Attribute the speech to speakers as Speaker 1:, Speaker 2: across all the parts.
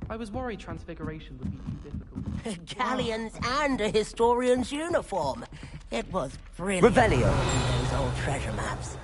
Speaker 1: I was worried transfiguration would be too difficult.
Speaker 2: Galleons and a historian's uniform. It was brilliant.
Speaker 3: Revelio.
Speaker 2: Those old treasure maps.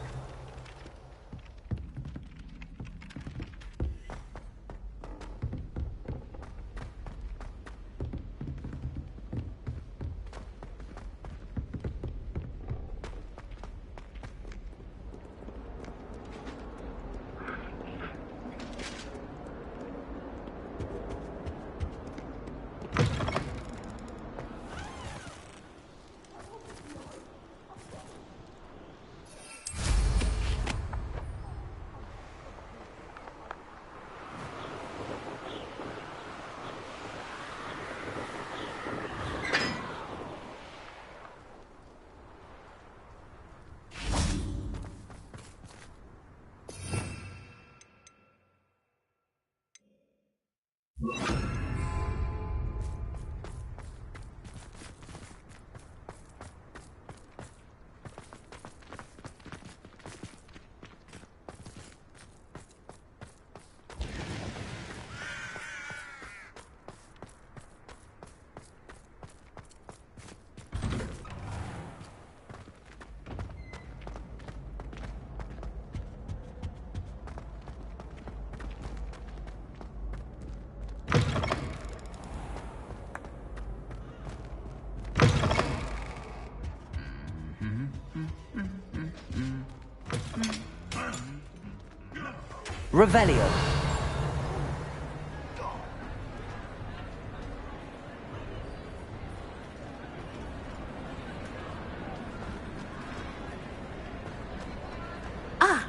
Speaker 3: Revelio.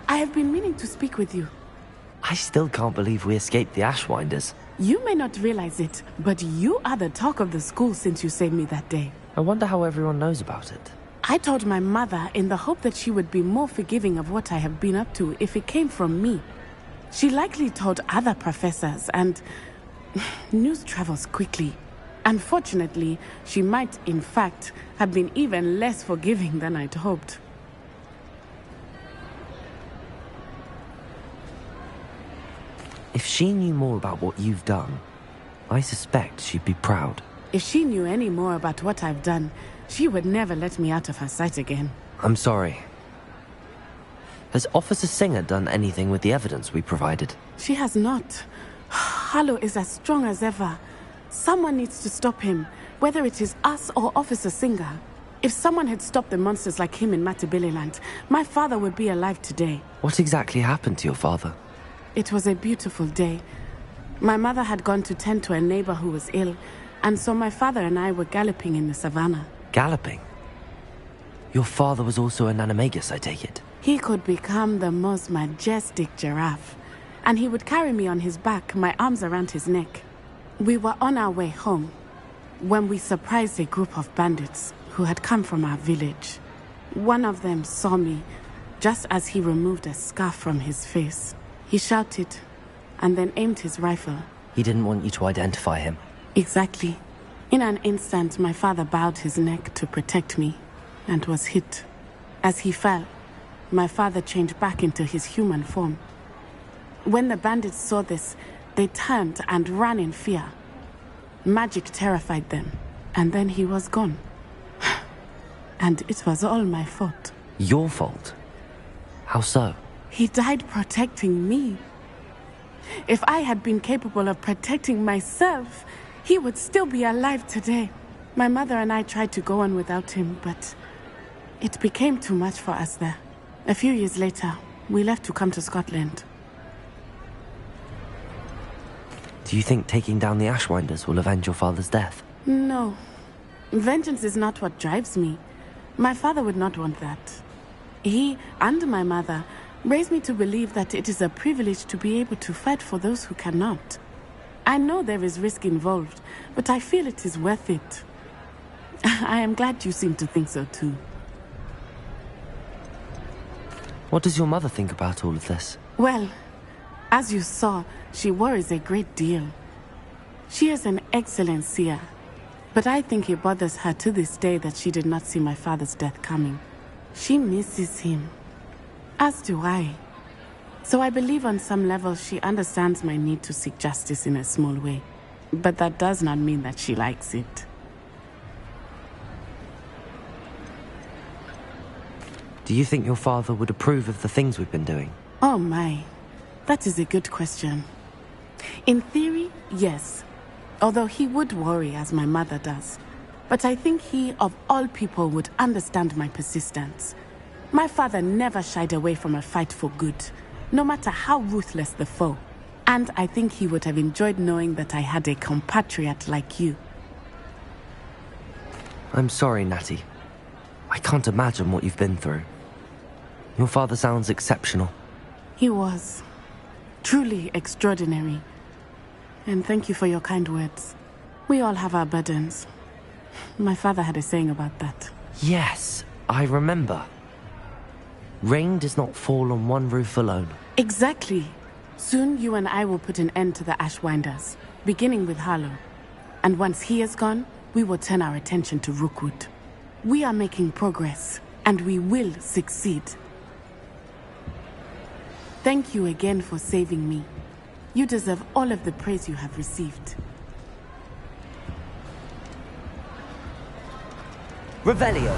Speaker 4: I have been meaning to speak with you.
Speaker 3: I still can't believe we escaped the Ashwinders.
Speaker 4: You may not realize it, but you are the talk of the school since you saved me that day.
Speaker 3: I wonder how everyone knows about it.
Speaker 4: I told my mother in the hope that she would be more forgiving of what I have been up to if it came from me. She likely told other professors, and news travels quickly. Unfortunately, she might, in fact, have been even less forgiving than I'd hoped.
Speaker 3: If she knew more about what you've done, I suspect she'd be proud.
Speaker 4: If she knew any more about what I've done, she would never let me out of her sight again.
Speaker 3: I'm sorry. Has Officer Singer done anything with the evidence we provided?
Speaker 4: She has not. Harlow is as strong as ever. Someone needs to stop him, whether it is us or Officer Singer. If someone had stopped the monsters like him in Matabeleland, my father would be alive today.
Speaker 3: What exactly happened to your father?
Speaker 4: It was a beautiful day. My mother had gone to tend to a neighbor who was ill, and so my father and I were galloping in the savannah.
Speaker 3: Galloping? Your father was also an animagus, I take it?
Speaker 4: He could become the most majestic giraffe, and he would carry me on his back, my arms around his neck. We were on our way home when we surprised a group of bandits who had come from our village. One of them saw me just as he removed a scarf from his face. He shouted and then aimed his rifle.
Speaker 3: He didn't want you to identify him.
Speaker 4: Exactly. In an instant, my father bowed his neck to protect me and was hit. As he fell, my father changed back into his human form. When the bandits saw this, they turned and ran in fear. Magic terrified them, and then he was gone. And it was all my fault.
Speaker 3: Your fault? How so?
Speaker 4: He died protecting me. If I had been capable of protecting myself, he would still be alive today. My mother and I tried to go on without him, but it became too much for us there. A few years later, we left to come to Scotland.
Speaker 3: Do you think taking down the Ashwinders will avenge your father's death?
Speaker 4: No. Vengeance is not what drives me. My father would not want that. He and my mother raised me to believe that it is a privilege to be able to fight for those who cannot. I know there is risk involved, but I feel it is worth it. I am glad you seem to think so too.
Speaker 3: What does your mother think about all of this?
Speaker 4: Well, as you saw, she worries a great deal. She is an excellent seer, but I think it bothers her to this day that she did not see my father's death coming. She misses him. As do I. So I believe on some level she understands my need to seek justice in a small way. But that does not mean that she likes it.
Speaker 3: Do you think your father would approve of the things we've been doing?
Speaker 4: Oh my, that is a good question. In theory, yes. Although he would worry as my mother does. But I think he, of all people, would understand my persistence. My father never shied away from a fight for good, no matter how ruthless the foe. And I think he would have enjoyed knowing that I had a compatriot like you.
Speaker 3: I'm sorry, Natty. I can't imagine what you've been through. Your father sounds exceptional.
Speaker 4: He was. Truly extraordinary. And thank you for your kind words. We all have our burdens. My father had a saying about that.
Speaker 3: Yes, I remember. Rain does not fall on one roof alone.
Speaker 4: Exactly. Soon you and I will put an end to the Ashwinders, beginning with Harlow. And once he is gone, we will turn our attention to Rookwood. We are making progress, and we will succeed. Thank you again for saving me. You deserve all of the praise you have received.
Speaker 3: Revelio.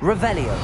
Speaker 3: Revelio.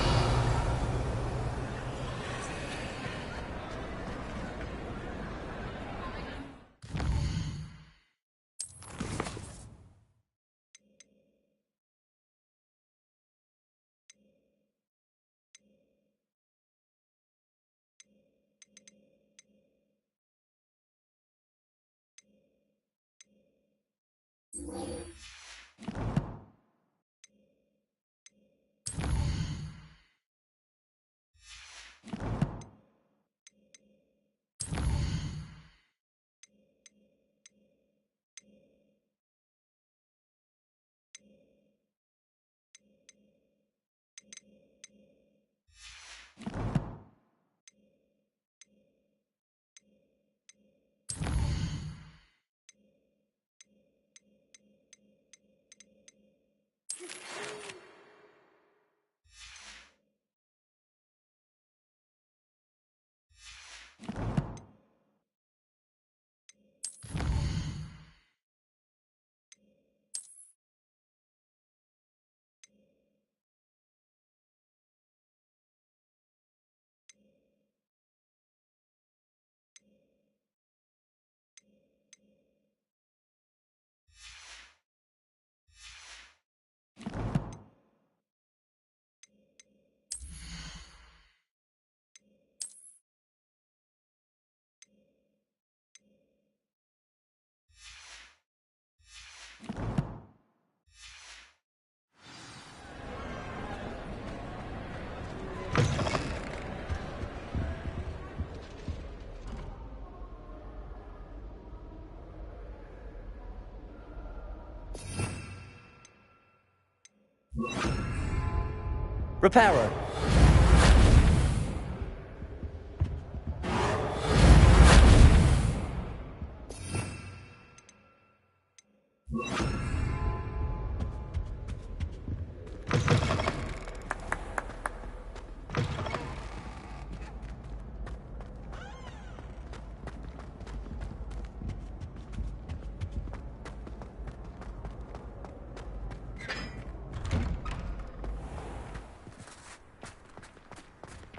Speaker 3: Reparo.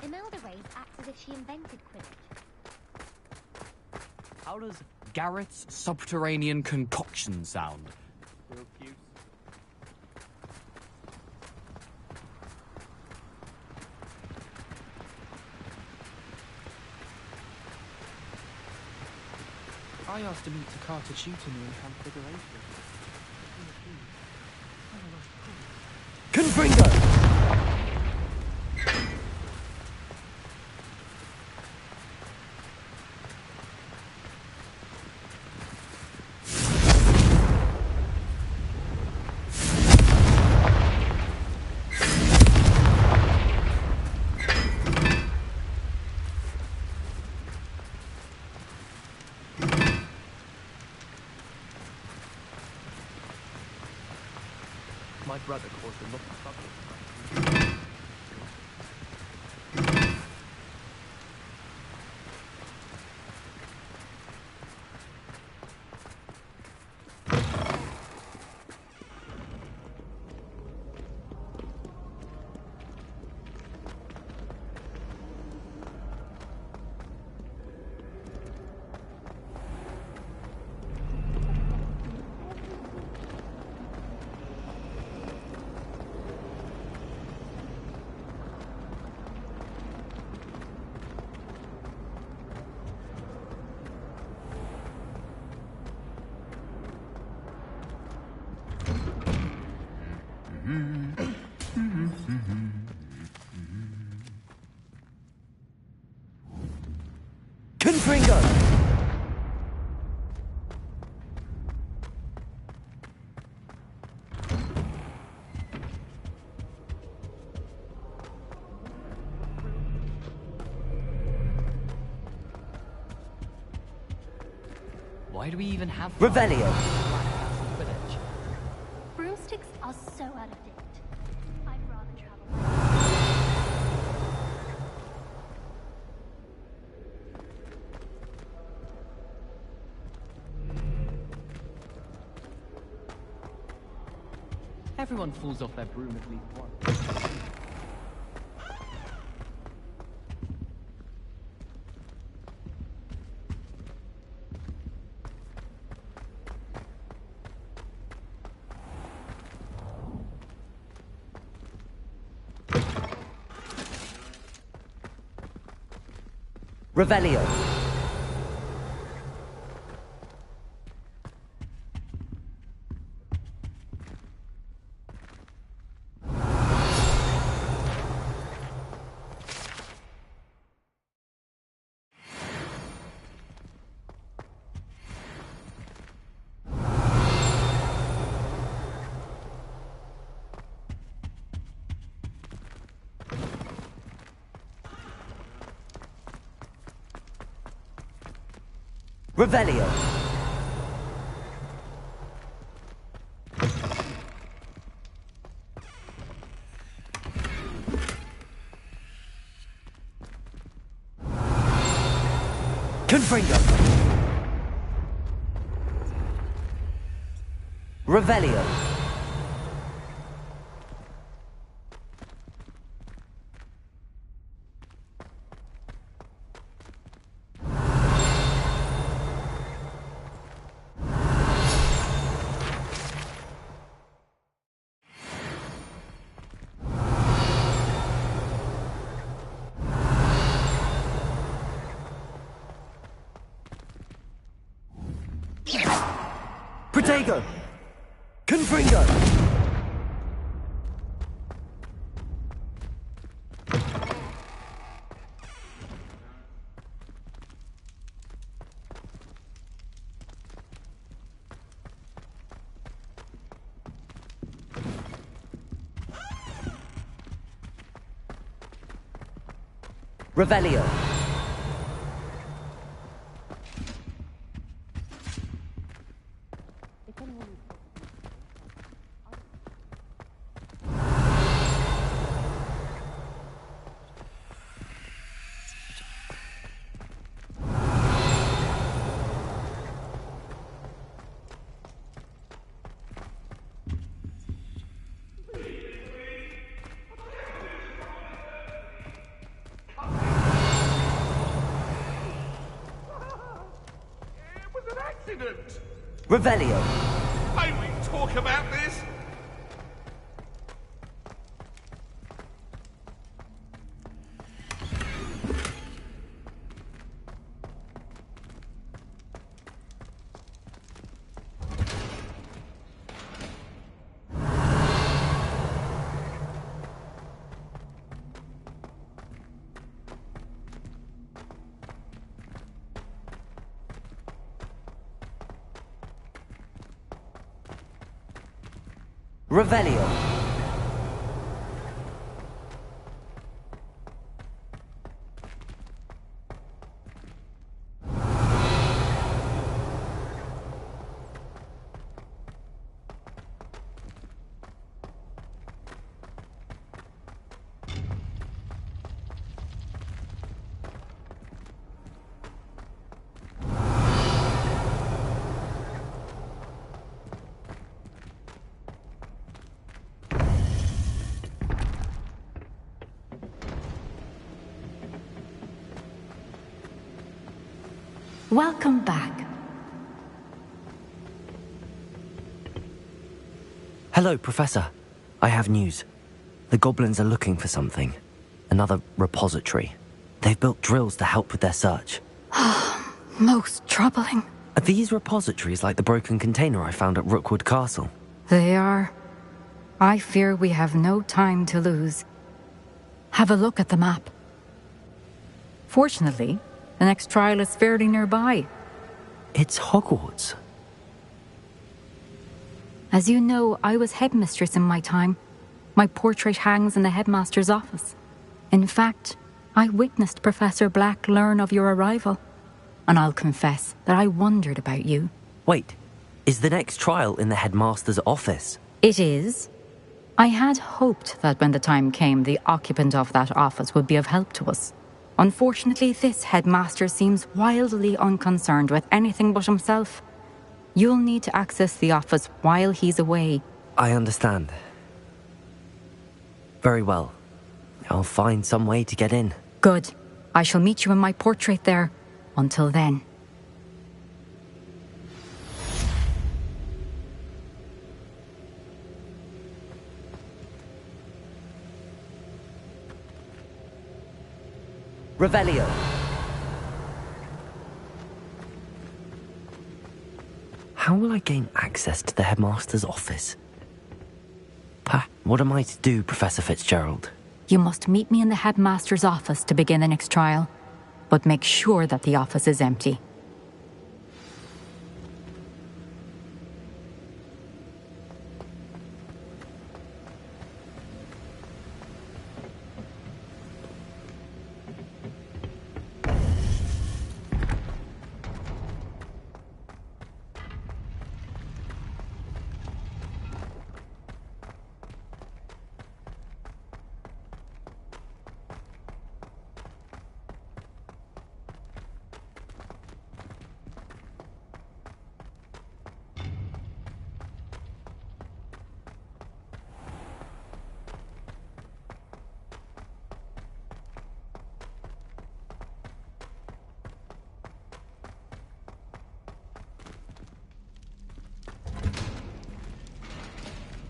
Speaker 5: Imelda Rays acts as if she invented Quidditch.
Speaker 6: How does Garrett's subterranean concoction sound?
Speaker 1: I asked to meet Takata tutor me in Transfiguration.
Speaker 3: Confringo!
Speaker 6: My brother caused a lot of trouble.
Speaker 3: Confringo!
Speaker 6: Why do we even have
Speaker 3: Revelio!
Speaker 6: Village?
Speaker 5: Broomsticks are so out of date. I'd rather travel.
Speaker 6: Everyone falls off their broom at least once.
Speaker 3: Revelio! Revelio! Confringo! Revelio! Protego! Confringo! Revelio! Revelio!
Speaker 7: May we talk about this?
Speaker 3: Revelio!
Speaker 8: Welcome back.
Speaker 3: Hello, Professor. I have news. The goblins are looking for something. Another repository. They've built drills to help with their search.
Speaker 8: Most troubling.
Speaker 3: Are these repositories like the broken container I found at Rookwood Castle?
Speaker 8: They are. I fear we have no time to lose. Have a look at the map. Fortunately, the next trial is fairly nearby.
Speaker 3: It's Hogwarts.
Speaker 8: As you know, I was headmistress in my time. My portrait hangs in the headmaster's office. In fact, I witnessed Professor Black learn of your arrival. And I'll confess that I wondered about you.
Speaker 3: Wait, is the next trial in the headmaster's office?
Speaker 8: It is. I had hoped that when the time came, the occupant of that office would be of help to us. Unfortunately, this headmaster seems wildly unconcerned with anything but himself. You'll need to access the office while he's away.
Speaker 3: I understand. Very well. I'll find some way to get in.
Speaker 8: Good. I shall meet you in my portrait there. Until then.
Speaker 3: Revelio. How will I gain access to the headmaster's office? What am I to do, Professor Fitzgerald?
Speaker 8: You must meet me in the headmaster's office to begin the next trial. But make sure that the office is empty.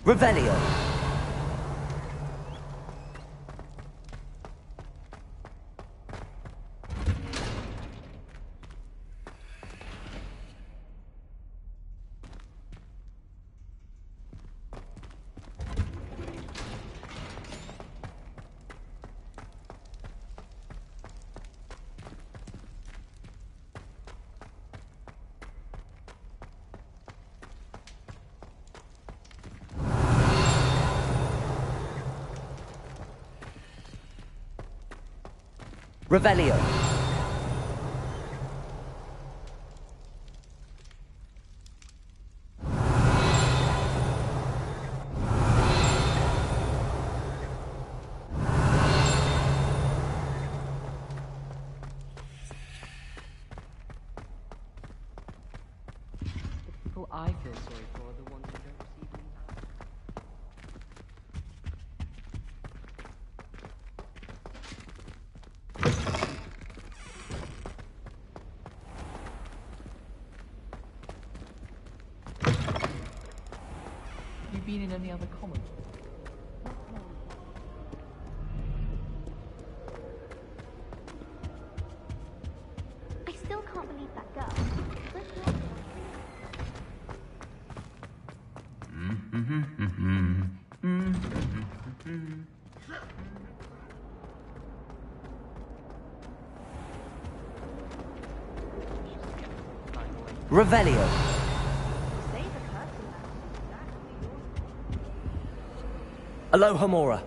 Speaker 3: Revelio. Revelio.
Speaker 1: The people I feel sorry for are the ones who don't receive any help. Have you been in any other commons?
Speaker 5: I still can't believe that girl.
Speaker 3: Revelio. Aloha Mora.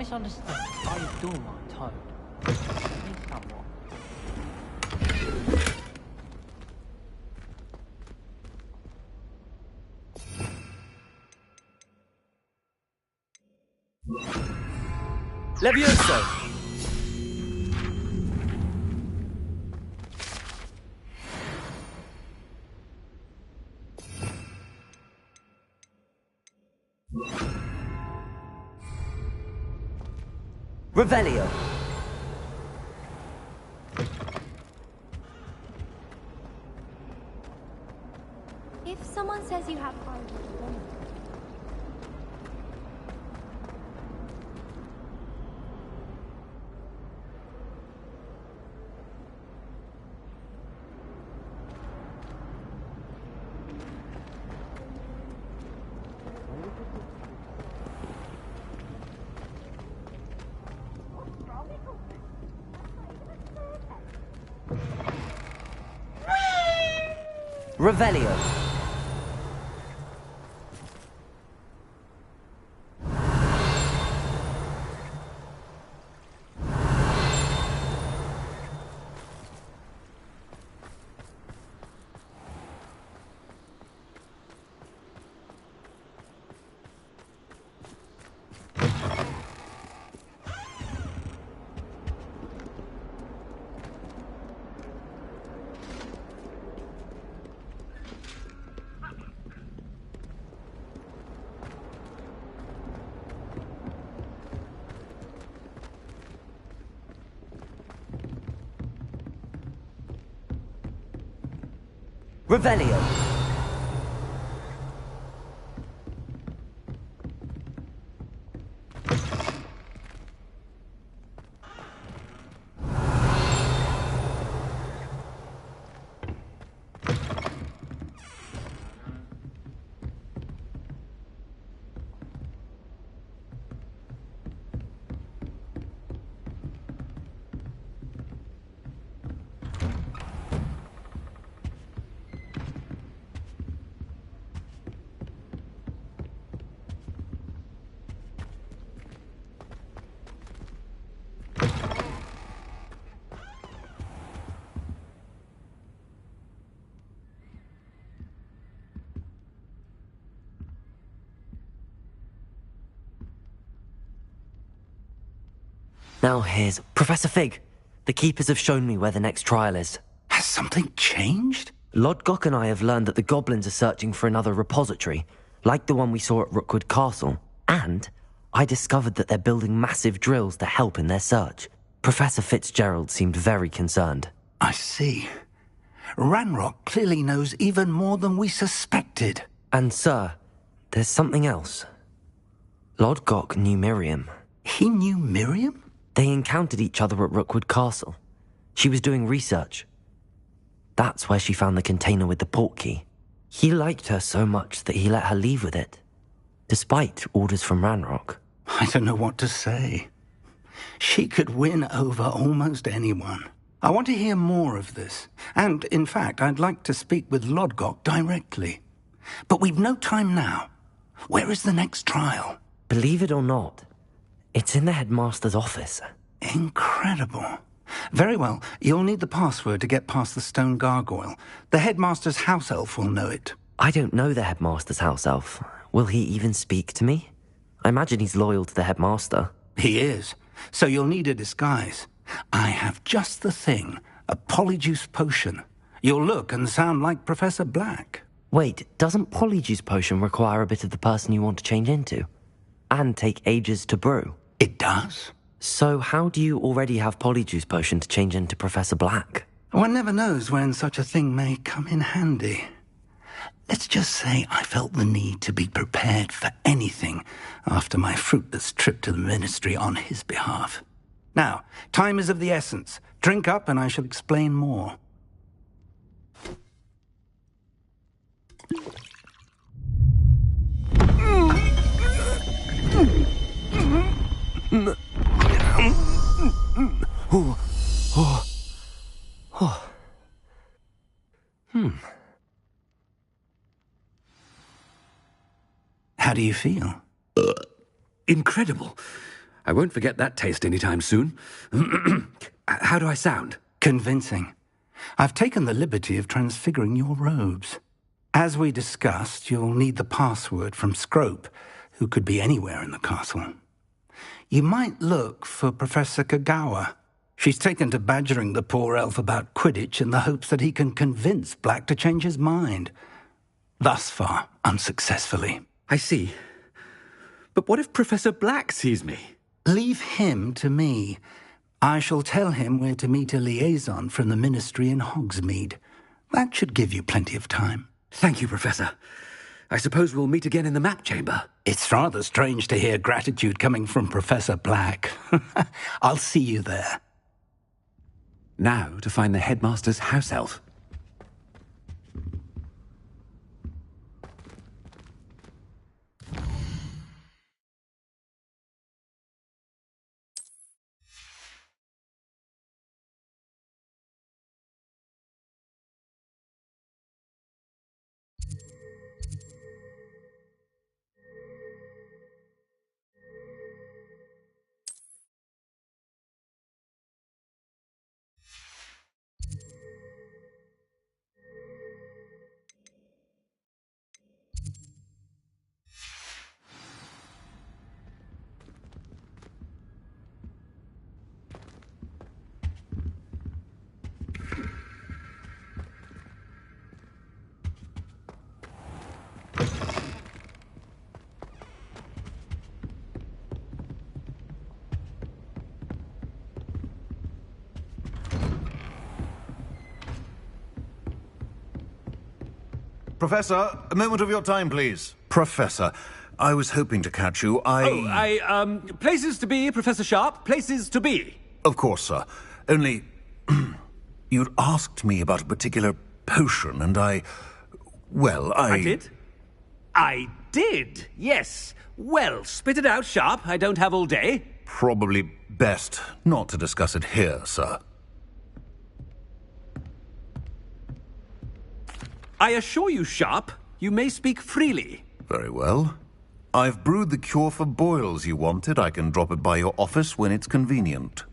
Speaker 1: misunderstood. I adore my toad. Please somewhat.
Speaker 3: Levioso! Revelio!
Speaker 5: If someone says you have eyes,
Speaker 3: Revelio! Revelio! Now here's Professor Fig. The Keepers have shown me where the next trial is.
Speaker 9: Has something changed?
Speaker 3: Lodgok and I have learned that the goblins are searching for another repository, like the one we saw at Rookwood Castle. And I discovered that they're building massive drills to help in their search. Professor Fitzgerald seemed very concerned.
Speaker 9: I see. Ranrock clearly knows even more than we suspected.
Speaker 3: And sir, there's something else. Lodgok knew Miriam.
Speaker 9: He knew Miriam?
Speaker 3: They encountered each other at Rookwood Castle. She was doing research. That's where she found the container with the portkey. He liked her so much that he let her leave with it, despite orders from Ranrock.
Speaker 9: I don't know what to say. She could win over almost anyone. I want to hear more of this. And, in fact, I'd like to speak with Lodgok directly. But we've no time now. Where is the next trial?
Speaker 3: Believe it or not, it's in the headmaster's office.
Speaker 9: Incredible. Very well. You'll need the password to get past the stone gargoyle. The headmaster's house elf will know it.
Speaker 3: I don't know the headmaster's house elf. Will he even speak to me? I imagine he's loyal to the headmaster.
Speaker 9: He is. So you'll need a disguise. I have just the thing. A polyjuice potion. You'll look and sound like Professor Black.
Speaker 3: Wait, doesn't Polyjuice Potion require a bit of the person you want to change into? And take ages to brew?
Speaker 9: It does.
Speaker 3: So how do you already have Polyjuice Potion to change into Professor Black?
Speaker 9: One never knows when such a thing may come in handy. Let's just say I felt the need to be prepared for anything after my fruitless trip to the ministry on his behalf. Now, time is of the essence. Drink up and I shall explain more. How do you feel?
Speaker 7: Incredible.
Speaker 10: I won't forget that taste anytime soon. How do I sound?
Speaker 9: Convincing. I've taken the liberty of transfiguring your robes. As we discussed, you'll need the password from Scrope, who could be anywhere in the castle. You might look for Professor Kagawa. She's taken to badgering the poor elf about Quidditch in the hopes that he can convince Black to change his mind. Thus far, unsuccessfully.
Speaker 10: I see. But what if Professor Black sees me?
Speaker 9: Leave him to me. I shall tell him where to meet a liaison from the Ministry in Hogsmeade. That should give you plenty of time.
Speaker 10: Thank you, Professor. I suppose we'll meet again in the map chamber.
Speaker 9: It's rather strange to hear gratitude coming from Professor Black. I'll see you there.
Speaker 10: Now to find the headmaster's house elf.
Speaker 11: Professor, a moment of your time, please. Professor, I was hoping to catch you.
Speaker 10: Places to be, Professor Sharp, places to be.
Speaker 11: Of course, sir. Only, you'd asked me about a particular potion, and I
Speaker 10: did? I did, yes. Well, spit it out, Sharp. I don't have all day.
Speaker 11: Probably best not to discuss it here, sir.
Speaker 10: I assure you, Sharp, you may speak freely.
Speaker 11: Very well. I've brewed the cure for boils you wanted. I can drop it by your office when it's convenient.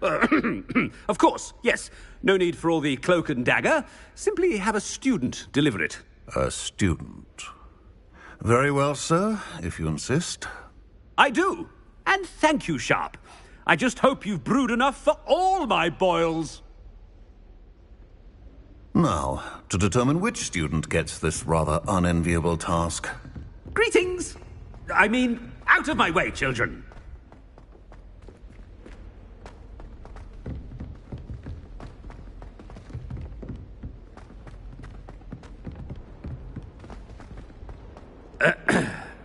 Speaker 10: Of course, yes. No need for all the cloak and dagger. Simply have a student deliver it.
Speaker 11: A student. Very well, sir, if you insist.
Speaker 10: I do. And thank you, Sharp. I just hope you've brewed enough for all my boils.
Speaker 11: Now, to determine which student gets this rather unenviable task.
Speaker 10: Greetings! I mean, out of my way, children!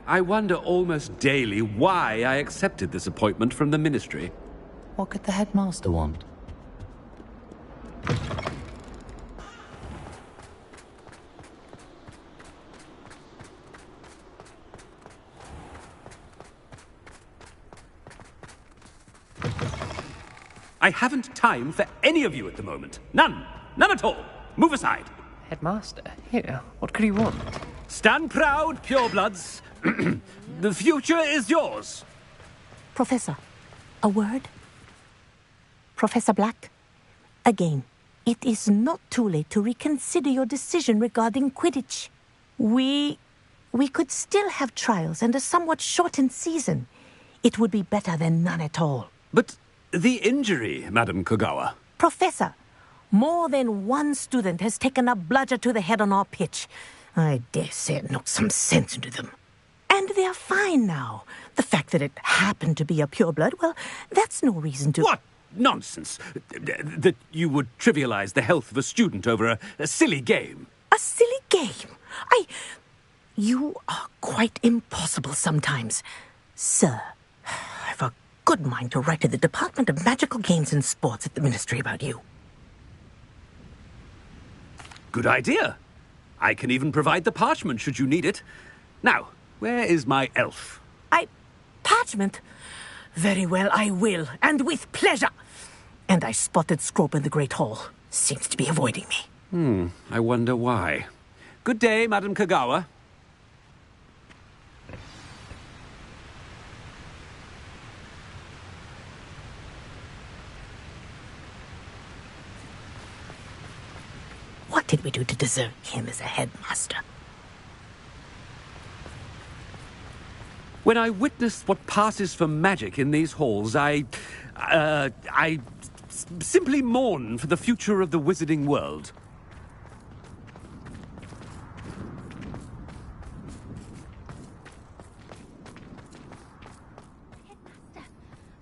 Speaker 10: I wonder almost daily why I accepted this appointment from the Ministry.
Speaker 3: What could the headmaster want?
Speaker 10: I haven't time for any of you at the moment. None. None at all. Move aside.
Speaker 1: Headmaster, here, what could he want?
Speaker 10: Stand proud, purebloods. The future is yours.
Speaker 2: Professor, a word? Professor Black, again, it is not too late to reconsider your decision regarding Quidditch. We could still have trials and a somewhat shortened season. It would be better than none at all.
Speaker 10: But the injury, Madam Kagawa.
Speaker 2: Professor, more than one student has taken a bludger to the head on our pitch. I dare say it knocked some sense into them. And they're fine now. The fact that it happened to be a pureblood, well, that's no reason to...
Speaker 10: What nonsense! That you would trivialize the health of a student over a silly game.
Speaker 2: A silly game? You are quite impossible sometimes. Sir, I've a good mind to write to the Department of Magical Games and Sports at the Ministry about you.
Speaker 10: Good idea. I can even provide the parchment should you need it. Now, where is my elf?
Speaker 2: Parchment? Very well, I will, and with pleasure. And I spotted Scrope in the Great Hall. Seems to be avoiding me.
Speaker 10: I wonder why. Good day, Madam Kagawa.
Speaker 2: do to deserve him as a headmaster?
Speaker 10: When I witness what passes for magic in these halls, I simply mourn for the future of the wizarding world.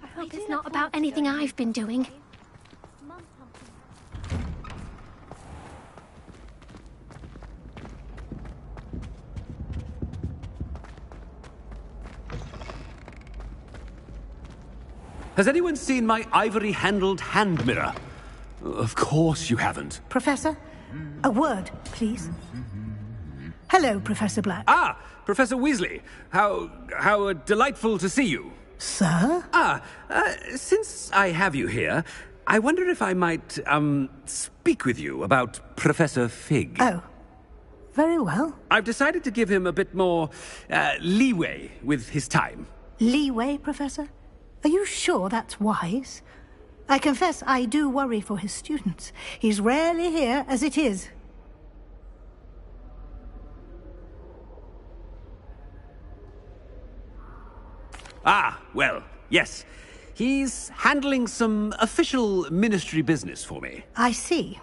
Speaker 5: I hope it's not about anything I've been doing.
Speaker 10: Has anyone seen my ivory-handled hand mirror? Of course you haven't.
Speaker 12: Professor, a word, please. Hello, Professor Black.
Speaker 10: Ah, Professor Weasley. How delightful to see you.
Speaker 12: Sir?
Speaker 10: Since I have you here, I wonder if I might, speak with you about Professor Fig.
Speaker 12: Oh, very well.
Speaker 10: I've decided to give him a bit more, leeway with his time.
Speaker 12: Leeway, Professor? Are you sure that's wise? I confess I do worry for his students. He's rarely here as it is.
Speaker 10: Ah, well, yes. He's handling some official ministry business for me.
Speaker 12: I see.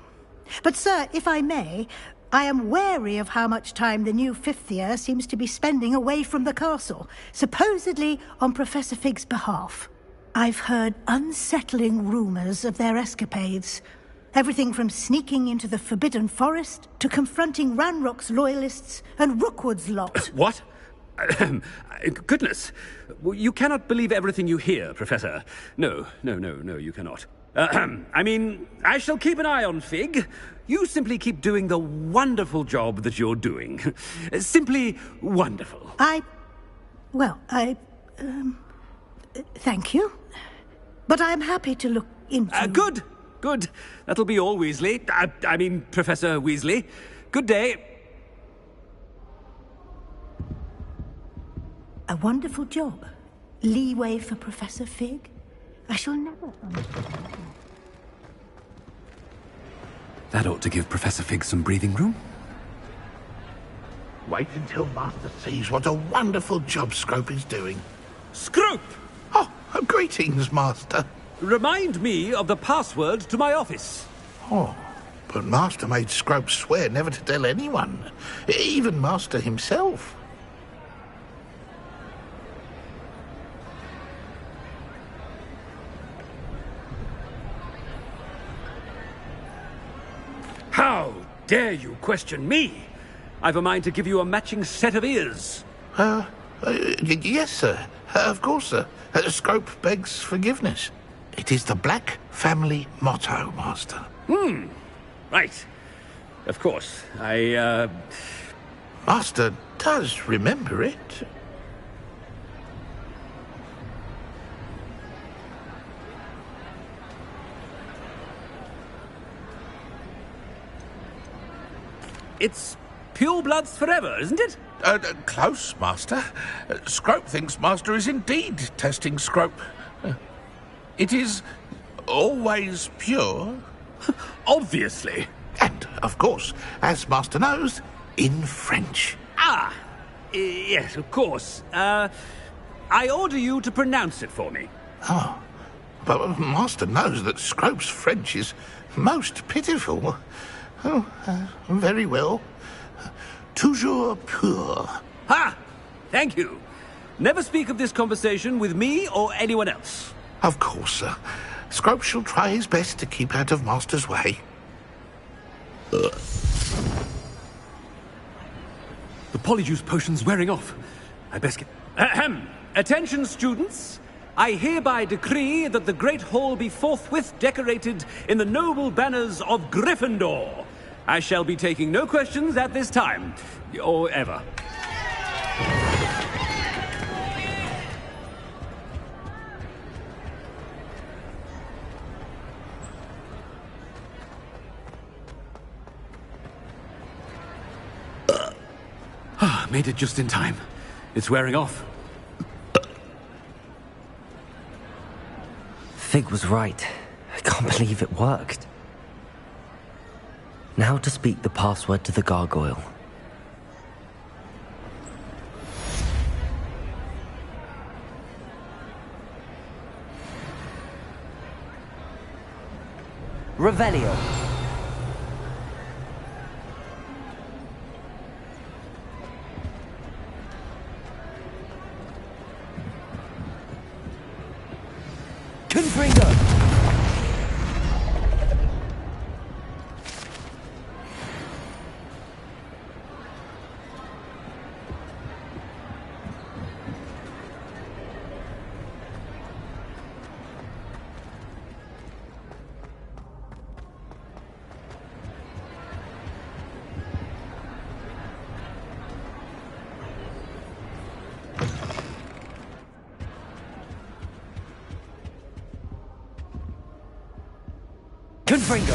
Speaker 12: But, sir, if I may, I am wary of how much time the new fifth year seems to be spending away from the castle, supposedly on Professor Fig's behalf. I've heard unsettling rumours of their escapades. Everything from sneaking into the Forbidden Forest to confronting Ranrock's loyalists and Rookwood's lot.
Speaker 10: What? Goodness. You cannot believe everything you hear, Professor. No, you cannot. I mean, I shall keep an eye on Fig. You simply keep doing the wonderful job that you're doing. Simply wonderful.
Speaker 12: Thank you. But I'm happy to look into...
Speaker 10: Good. That'll be all, Weasley. I mean, Professor Weasley. Good day.
Speaker 12: A wonderful job. Leeway for Professor Fig. I shall never understand.
Speaker 10: That ought to give Professor Fig some breathing room.
Speaker 13: Wait until Master sees what a wonderful job Scrope is doing.
Speaker 10: Scrope!
Speaker 13: Oh, greetings, Master.
Speaker 10: Remind me of the password to my office.
Speaker 13: Oh, but Master made Scrope swear never to tell anyone, even Master himself.
Speaker 10: How dare you question me? I've a mind to give you a matching set of ears.
Speaker 13: Yes, sir. Of course, sir. Scrope begs forgiveness. It is the Black family motto, Master.
Speaker 10: Right. Of course.
Speaker 13: Master does remember it.
Speaker 10: It's pure bloods forever, isn't it?
Speaker 13: Close, Master. Scrope thinks Master is indeed testing Scrope. It is always pure.
Speaker 10: Obviously.
Speaker 13: And, of course, as Master knows, in French.
Speaker 10: Yes, of course. I order you to pronounce it for me.
Speaker 13: Oh, but Master knows that Scrope's French is most pitiful. Oh, very well. Toujours pur.
Speaker 10: Ha! Thank you. Never speak of this conversation with me or anyone else.
Speaker 13: Of course, sir. Scrope shall try his best to keep out of Master's way.
Speaker 10: The polyjuice potion's wearing off. I best get... Attention, students. I hereby decree that the Great Hall be forthwith decorated in the noble banners of Gryffindor. I shall be taking no questions at this time, or ever. Made it just in time. It's wearing off.
Speaker 3: Fig was right. I can't believe it worked. Now to speak the password to the gargoyle. Revelio. Confringo. Confringo.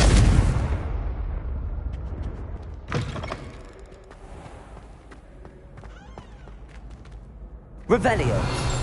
Speaker 3: Revelio.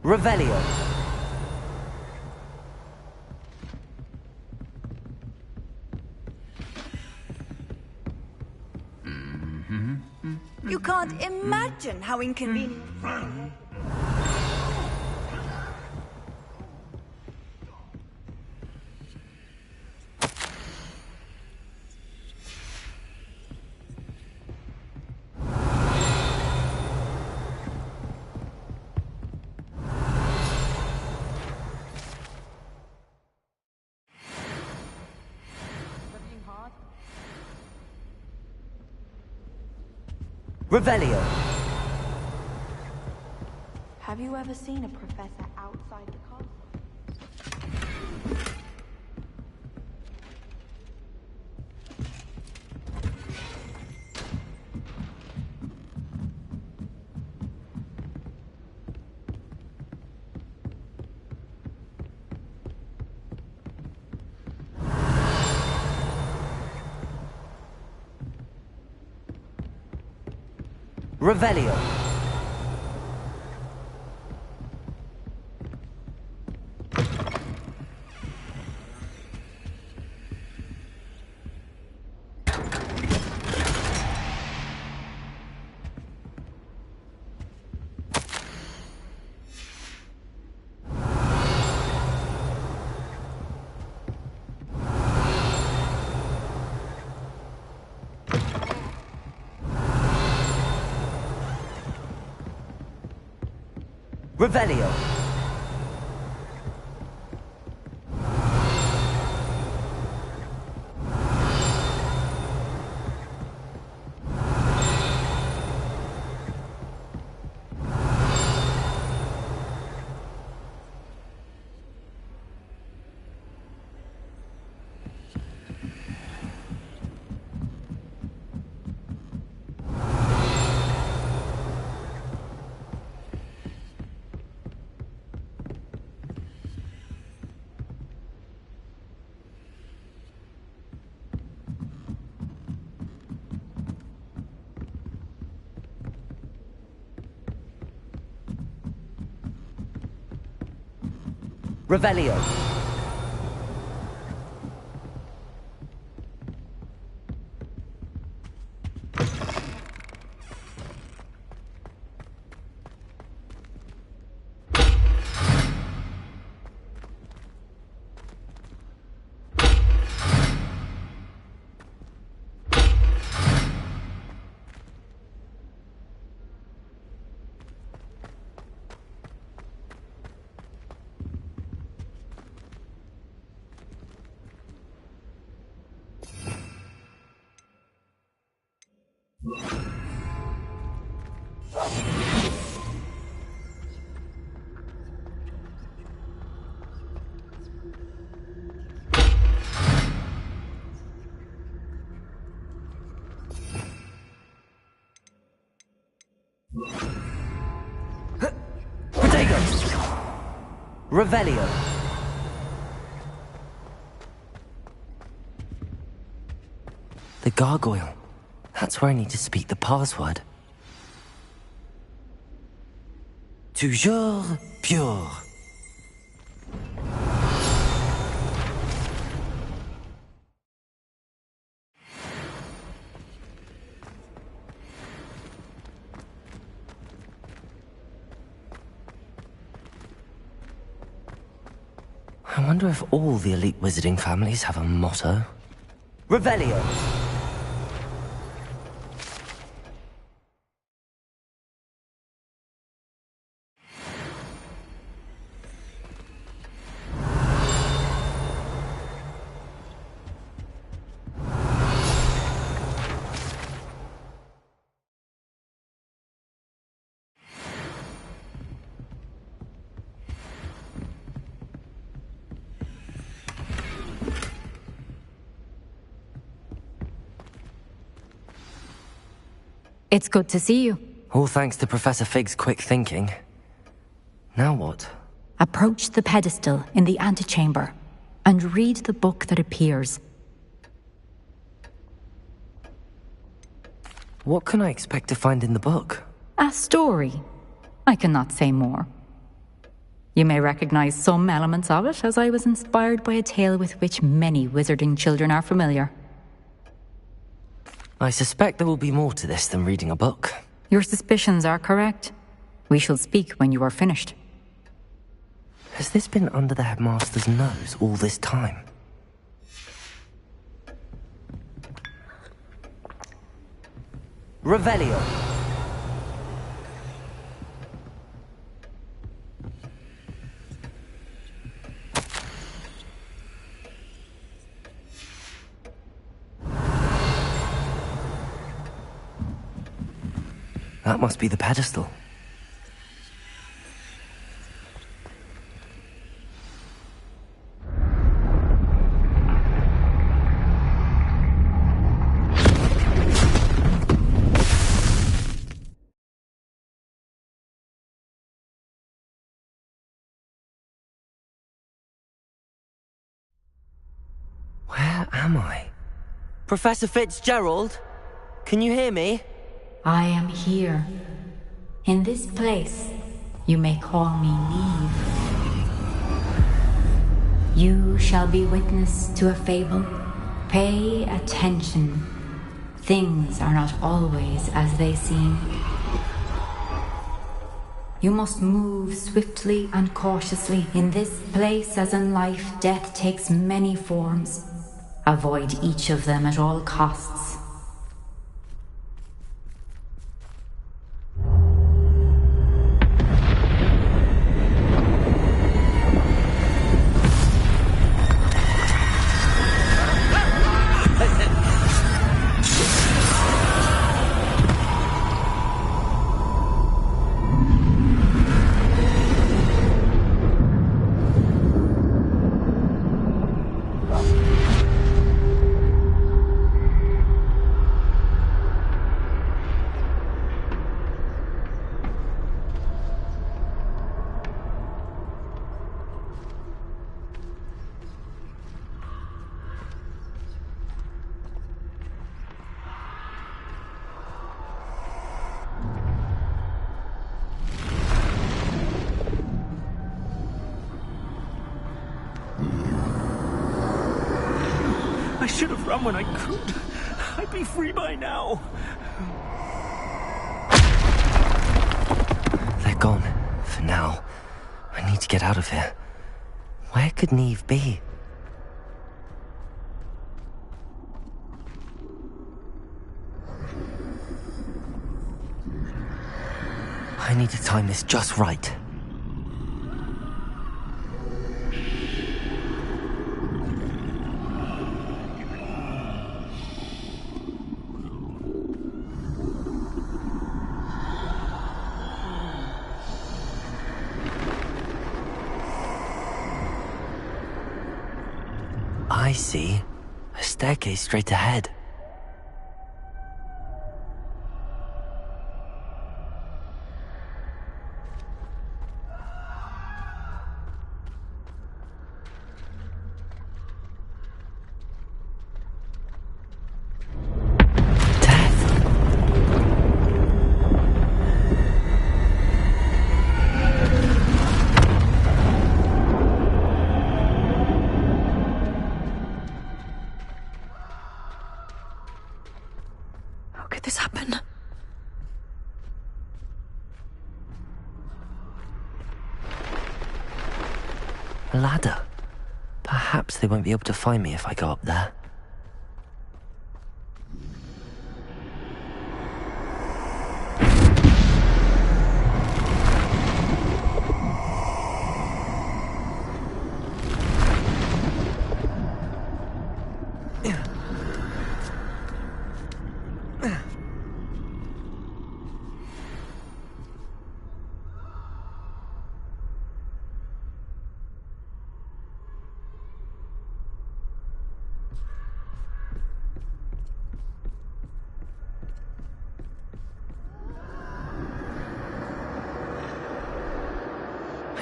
Speaker 3: Revelio.
Speaker 14: You can't imagine how inconvenient.
Speaker 3: Revelio.
Speaker 15: Have you ever seen a professor outside the castle?
Speaker 3: Revelio. Revelio. Revelio. Revelio. The gargoyle. That's where I need to speak the password. Toujours pure. I wonder if all the elite wizarding families have a motto. Revelio!
Speaker 8: It's good to see you.
Speaker 3: All thanks to Professor Fig's quick thinking. Now what?
Speaker 8: Approach the pedestal in the antechamber and read the book that appears.
Speaker 3: What can I expect to find in the book?
Speaker 8: A story. I cannot say more. You may recognize some elements of it, as I was inspired by a tale with which many wizarding children are familiar.
Speaker 3: I suspect there will be more to this than reading a book.
Speaker 8: Your suspicions are correct. We shall speak when you are finished.
Speaker 3: Has this been under the headmaster's nose all this time? Revelio. That must be the pedestal. Where am I? Professor Fitzgerald? Can you hear me?
Speaker 8: I am here. In this place, you may call me Neve. You shall be witness to a fable. Pay attention. Things are not always as they seem. You must move swiftly and cautiously. In this place, as in life, death takes many forms. Avoid each of them at all costs.
Speaker 10: run when I could. I'd be free by now.
Speaker 3: They're gone. For now. I need to get out of here. Where could Neve be? I need to time this just right. I see. A staircase straight ahead. A ladder. Perhaps they won't be able to find me if I go up there.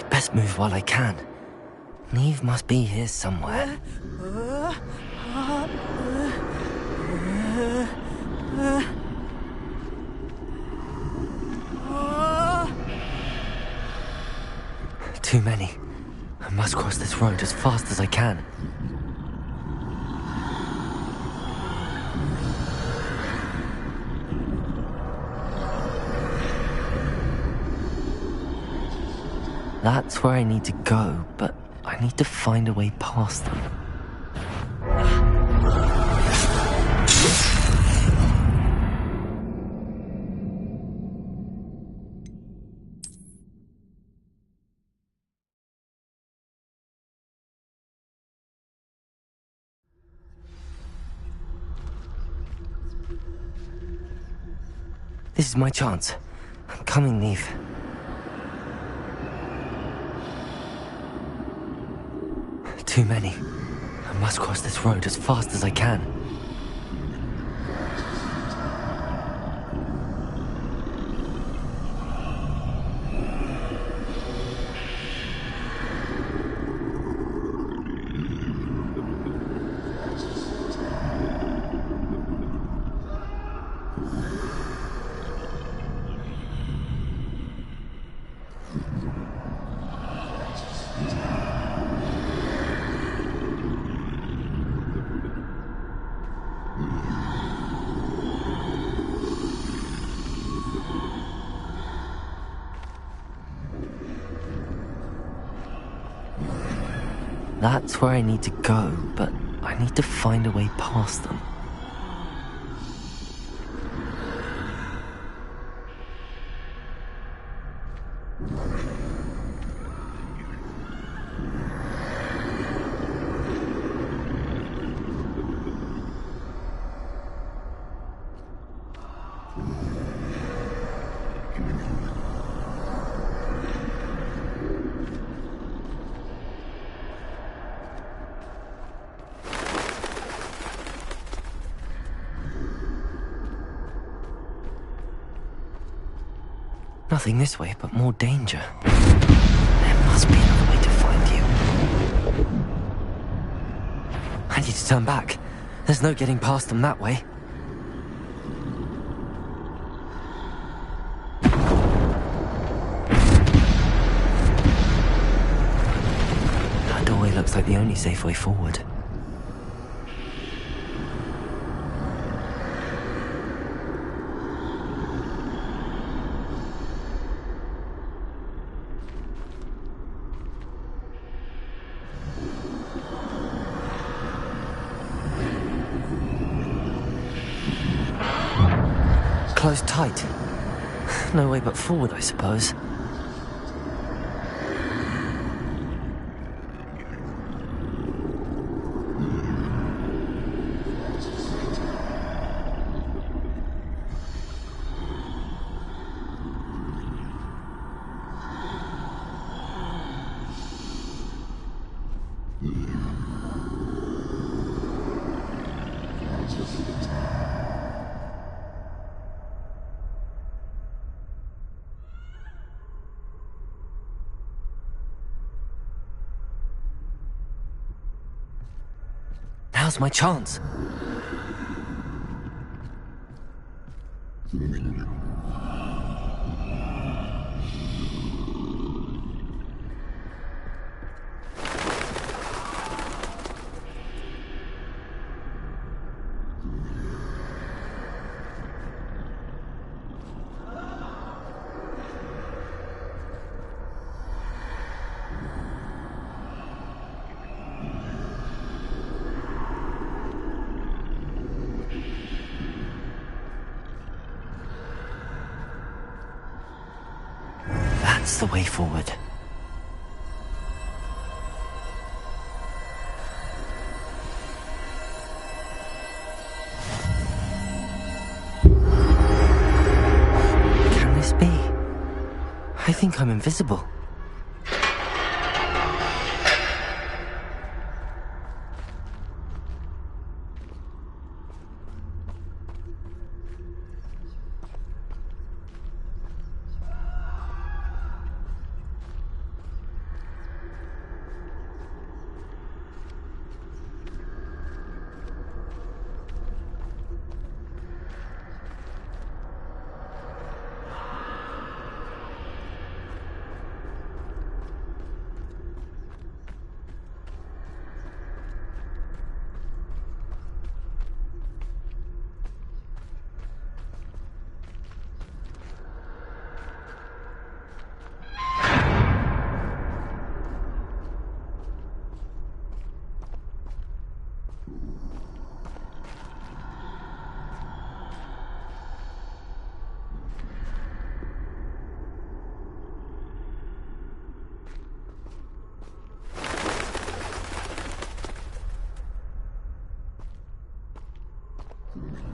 Speaker 3: Best move while I can. Neve must be here somewhere. Too many. I must cross this road as fast as I can. That's where I need to go, but I need to find a way past them. This is my chance. I'm coming, Neve. Too many. I must cross this road as fast as I can. That's where I need to go, but I need to find a way past them. Nothing this way, but more danger. There must be another way to find you. I need to turn back. There's no getting past them that way. That doorway looks like the only safe way forward. closed tight. No way but forward, I suppose. Now's my chance. That's the way forward. Can this be? I think I'm invisible.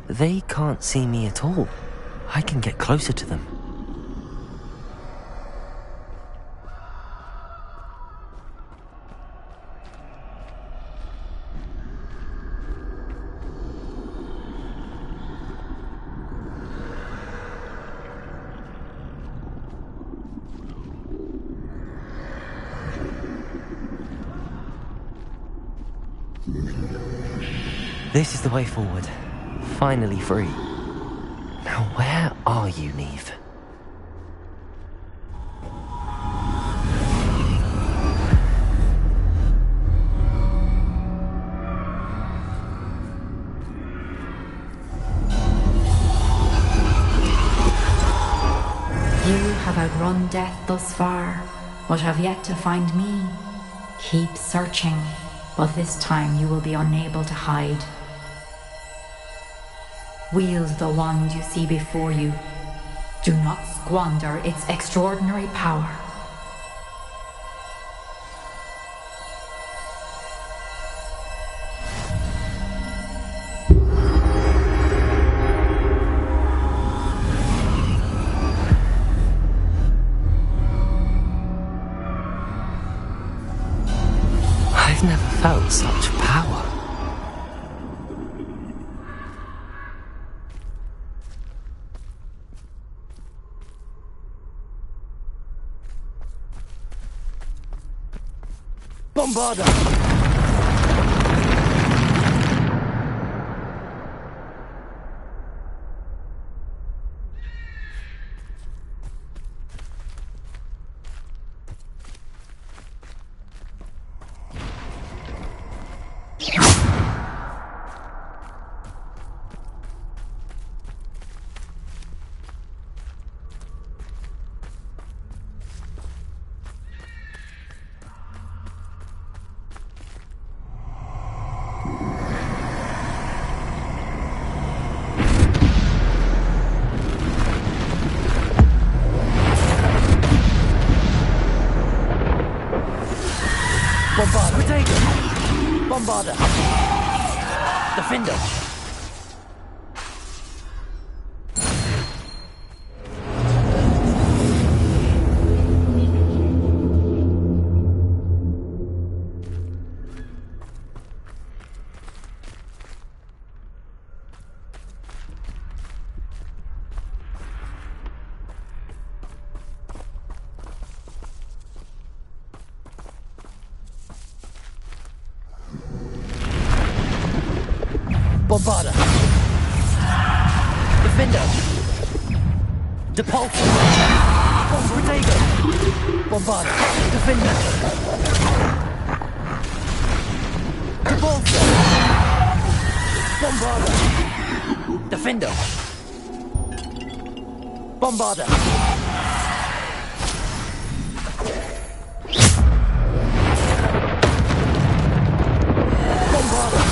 Speaker 3: They can't see me at all. I can get closer to them. This is the way forward. Finally free. Now where are you, Neve?
Speaker 8: You have outrun death thus far, but have yet to find me. Keep searching, but this time you will be unable to hide. Wield the wand you see before you. Do not squander its extraordinary power.
Speaker 3: I've never felt such power. Bombarda! Bombarder. Defender. Bombarder. Defender. Depulsor. Protego. Bombarder. Defender. Depulsor. Bombarder. Defender. Bombarder. Bombarder.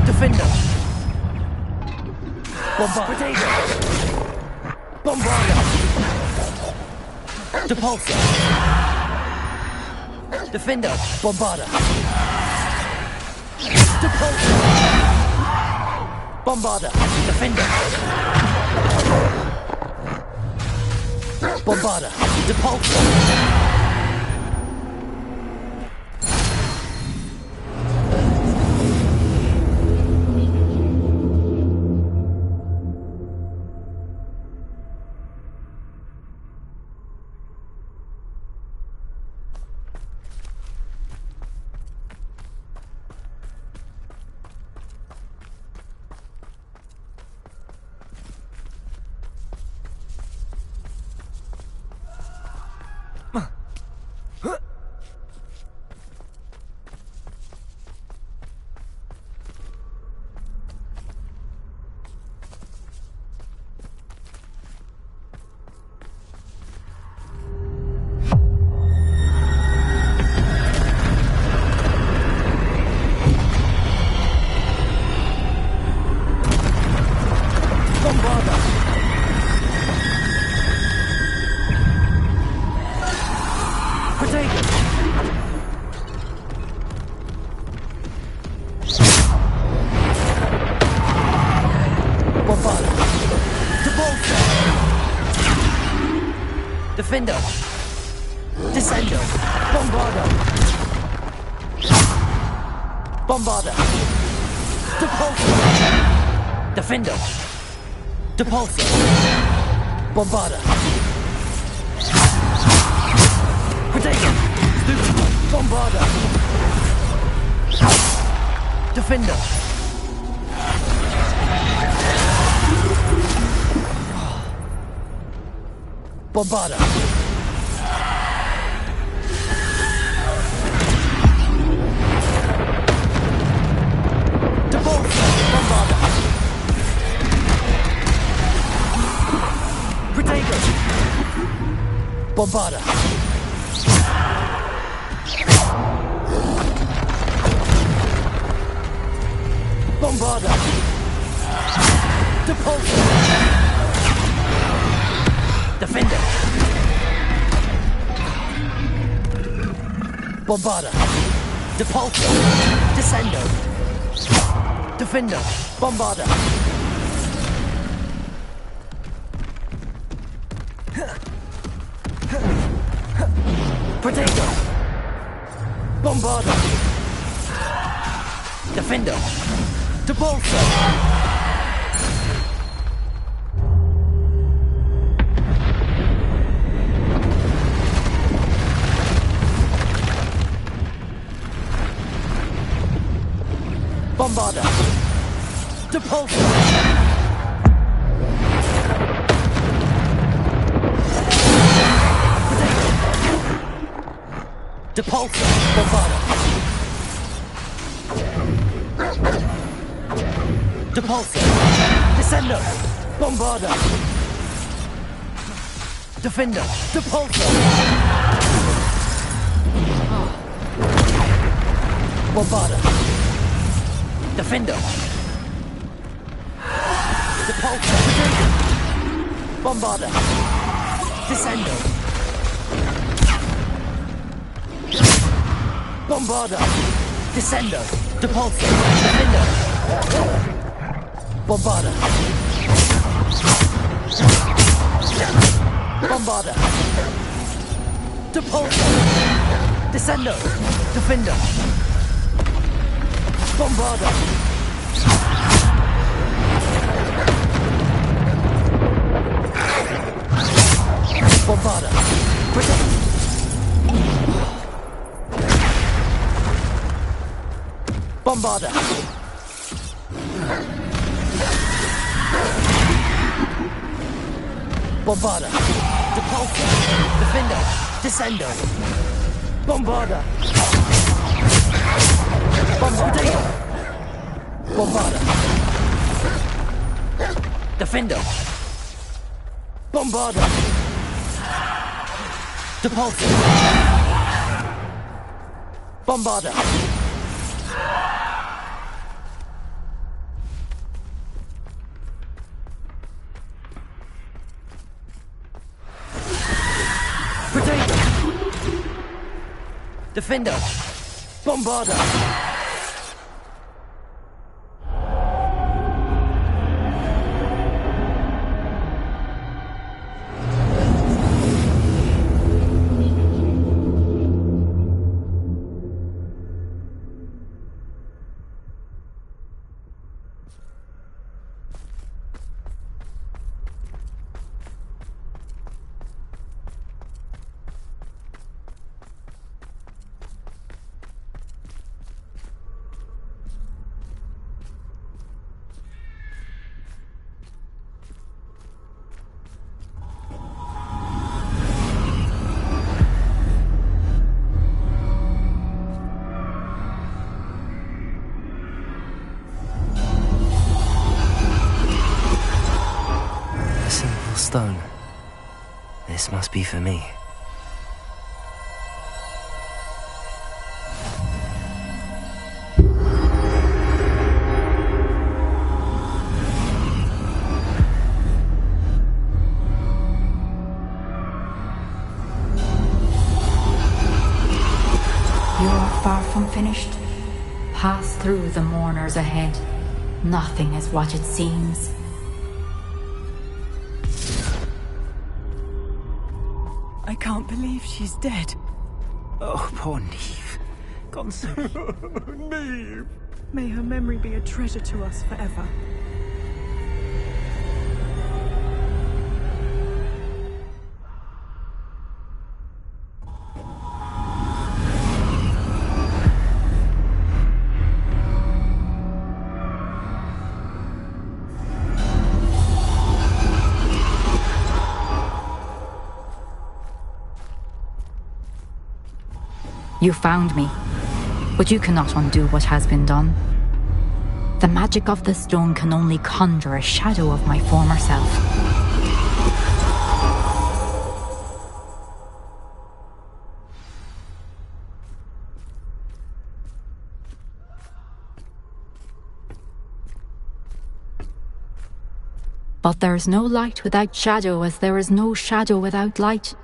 Speaker 3: Defender. Bombarder. Bombarder. Depulsor. Defender. Bombarder. Depulsor. Bombarder. Defender. Bombarder. Depulsor. Defender. Descendo. Bombarder. Bombarder. Depulsor. Defender. Depulsor. Bombarder. Protego. Bombarder. Defender. Bombarder. Depulsor. Bombarder. Protego. Bombarder. Bombarder. Depulsor. Defender. Bombarder. Depulsor. Descendo. Defender. Bombarder. Protego. Bombarder. Defender. Depulsor. Bombarder. Depulsor. Depulsor. Bombarder. Depulsor. Descendo. Bombarder. Defender. Depulsor. Bombarder. Defender. Depulsor. Bombarder. Descendo. Bombarda! Descendo! Depulso! Defendo! Bombarda! Bombarda! Depulso! Descendo! Defendo! Bombarda! Bombarda! Protect! Bombarda! Bombarda! Depulso! Defendo! Descendo! Bombarda! Bombarda! Bombarda! Defendo! Bombarda! Depulso! Bombarda! Defender! Bombarda! Stone. This must be for me.
Speaker 8: You are far from finished. Pass through the mourners ahead. Nothing is what it seems.
Speaker 16: I can't believe she's dead.
Speaker 9: Oh, poor Neve. Gone so...
Speaker 16: Neve! May her memory be a treasure to us forever.
Speaker 8: You found me, but you cannot undo what has been done. The magic of the stone can only conjure a shadow of my former self. But there is no light without shadow, as there is no shadow without light.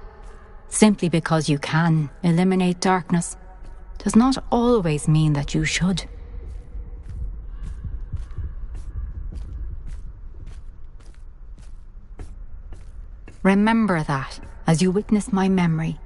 Speaker 8: Simply because you can eliminate darkness does not always mean that you should. Remember that as you witness my memory.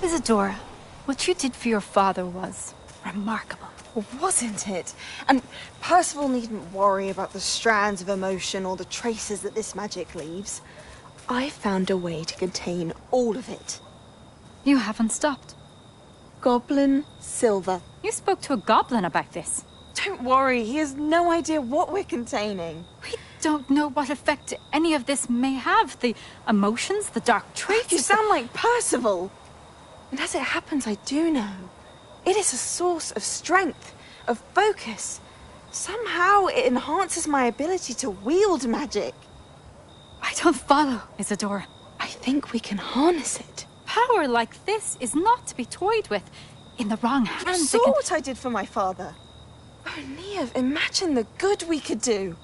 Speaker 17: Isadora, what you did for your father was remarkable.
Speaker 15: Wasn't it? And Percival needn't worry about the strands of emotion or the traces that this magic leaves. I found a way to contain all of it.
Speaker 17: You haven't stopped.
Speaker 15: Goblin silver.
Speaker 17: You spoke to a goblin about this.
Speaker 15: Don't worry, he has no idea what we're containing.
Speaker 8: We don't know what effect any of this may have. The emotions, the dark traits.
Speaker 15: You sound like Percival. And as it happens, I do know. It is a source of strength, of focus. Somehow it enhances my ability to wield magic.
Speaker 8: I don't follow, Isadora.
Speaker 15: I think we can harness it.
Speaker 8: Power like this is not to be toyed with. In the wrong hands,
Speaker 15: You saw what I did for my father. Oh, Neve, imagine the good we could do.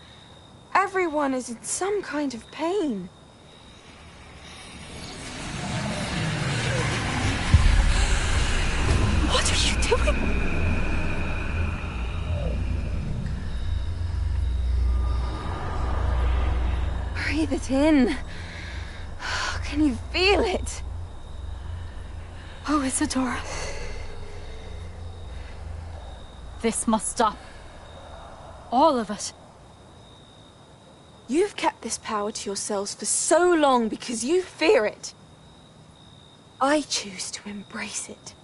Speaker 15: Everyone is in some kind of pain.
Speaker 8: What are you doing?
Speaker 15: Breathe it in. Can you feel it?
Speaker 8: Oh, Isadora. This must stop. All of it.
Speaker 15: You've kept this power to yourselves for so long because you fear it. I choose to embrace it.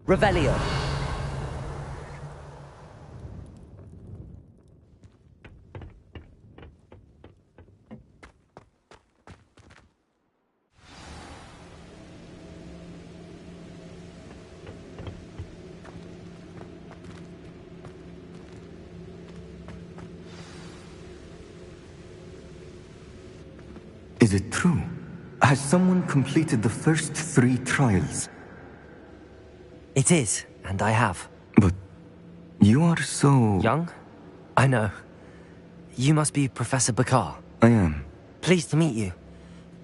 Speaker 3: Revelio.
Speaker 18: Is it true? Has someone completed the first 3 trials?
Speaker 3: It is, and I have.
Speaker 18: But you are so...
Speaker 3: Young? I know. You must be Professor Bakar.
Speaker 18: I am.
Speaker 3: Pleased to meet you.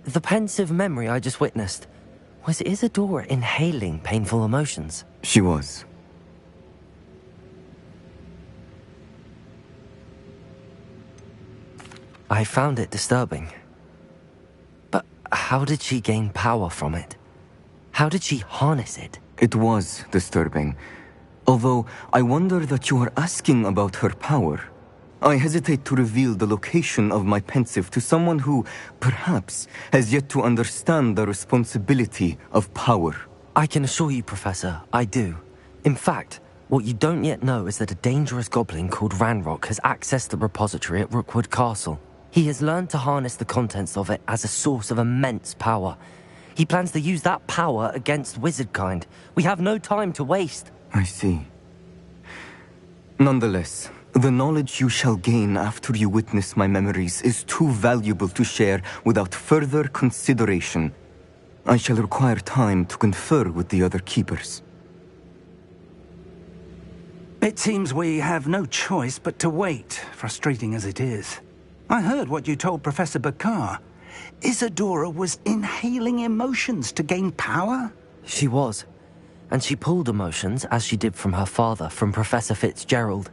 Speaker 3: The pensive memory I just witnessed, was Isadora inhaling painful emotions?
Speaker 18: She was.
Speaker 3: I found it disturbing. But how did she gain power from it? How did she harness it?
Speaker 18: It was disturbing. Although, I wonder that you are asking about her power. I hesitate to reveal the location of my pensive to someone who, perhaps, has yet to understand the responsibility of power.
Speaker 3: I can assure you, Professor, I do. In fact, what you don't yet know is that a dangerous goblin called Ranrock has accessed the repository at Rookwood Castle. He has learned to harness the contents of it as a source of immense power. He plans to use that power against wizardkind. We have no time to waste.
Speaker 18: I see. Nonetheless, the knowledge you shall gain after you witness my memories is too valuable to share without further consideration. I shall require time to confer with the other keepers.
Speaker 9: It seems we have no choice but to wait, frustrating as it is. I heard what you told Professor Bakar. Isadora was inhaling emotions to gain power?
Speaker 3: She was. And she pulled emotions, as she did from her father, from Professor Fitzgerald,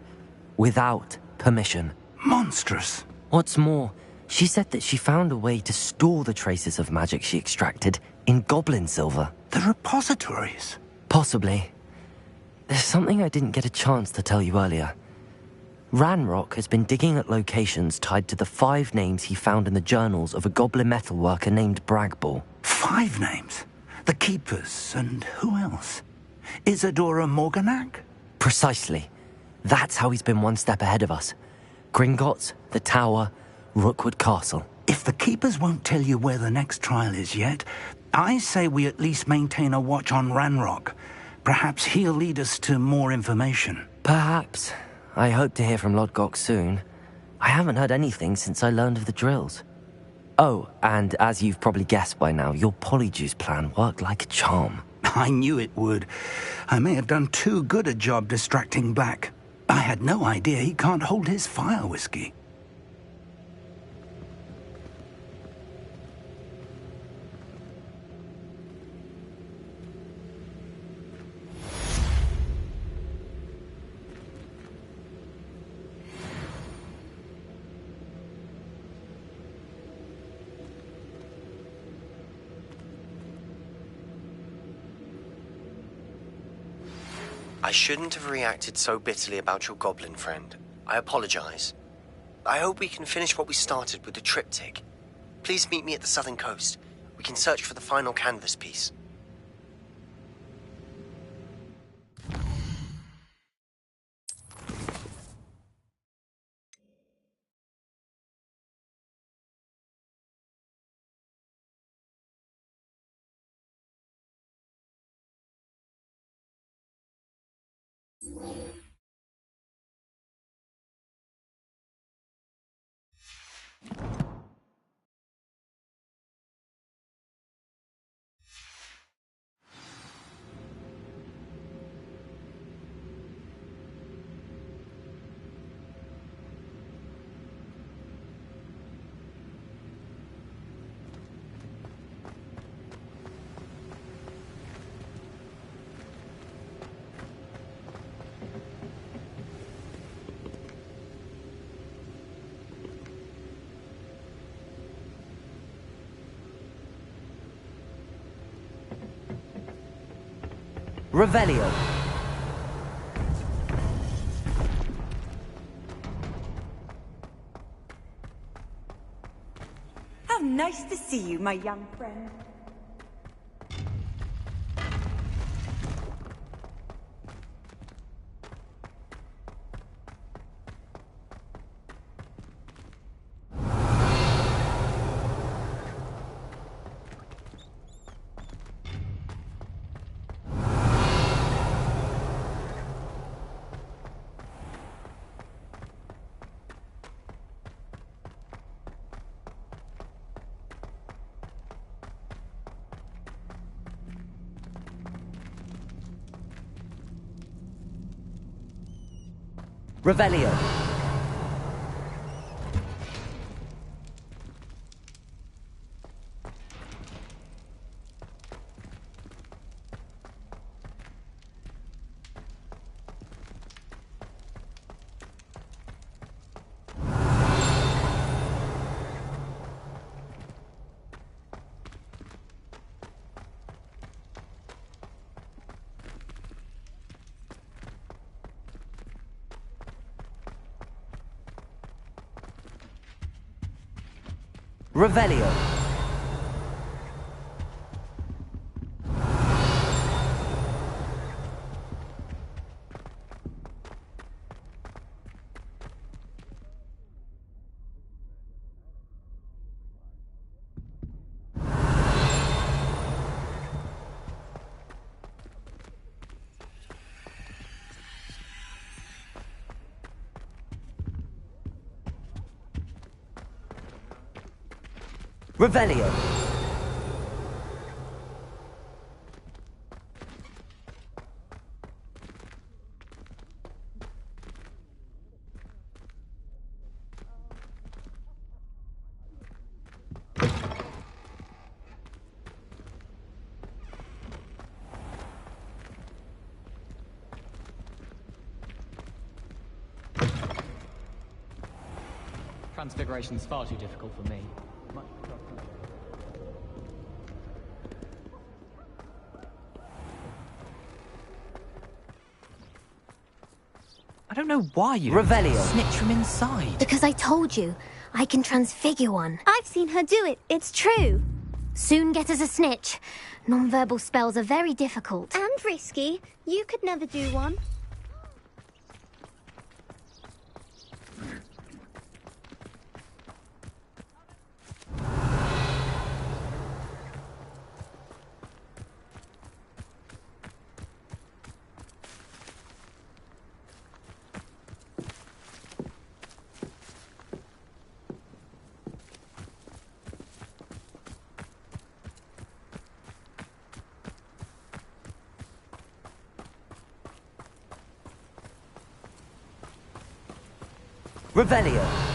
Speaker 3: without permission.
Speaker 9: Monstrous.
Speaker 3: What's more, she said that she found a way to store the traces of magic she extracted in goblin silver.
Speaker 9: The repositories?
Speaker 3: Possibly. There's something I didn't get a chance to tell you earlier. Ranrock has been digging at locations tied to the 5 names he found in the journals of a goblin metalworker named Bragball.
Speaker 9: 5 names? The Keepers, and who else? Isadora Morganac?
Speaker 3: Precisely. That's how he's been one step ahead of us. Gringotts, the Tower, Rookwood Castle.
Speaker 9: If the Keepers won't tell you where the next trial is yet, I say we at least maintain a watch on Ranrock. Perhaps he'll lead us to more information.
Speaker 3: Perhaps. I hope to hear from Lodgok soon. I haven't heard anything since I learned of the drills. Oh, and as you've probably guessed by now, your polyjuice plan worked like a charm.
Speaker 9: I knew it would. I may have done too good a job distracting Black. I had no idea he can't hold his fire whiskey.
Speaker 19: I shouldn't have reacted so bitterly about your goblin friend. I apologize. I hope we can finish what we started with the triptych. Please meet me at the southern coast. We can search for the final canvas piece.
Speaker 3: Revelio.
Speaker 14: How nice to see you, my young friend.
Speaker 3: Revelio. Revelio. Revelio.
Speaker 1: Transfiguration's far too difficult for me.
Speaker 6: I don't know why you
Speaker 3: Revelio.
Speaker 6: snitch from inside.
Speaker 20: Because I told you, I can transfigure one. I've seen her do it, it's true. Soon get us a snitch. Non-verbal spells are very difficult. And risky. You could never do one.
Speaker 3: Revelio.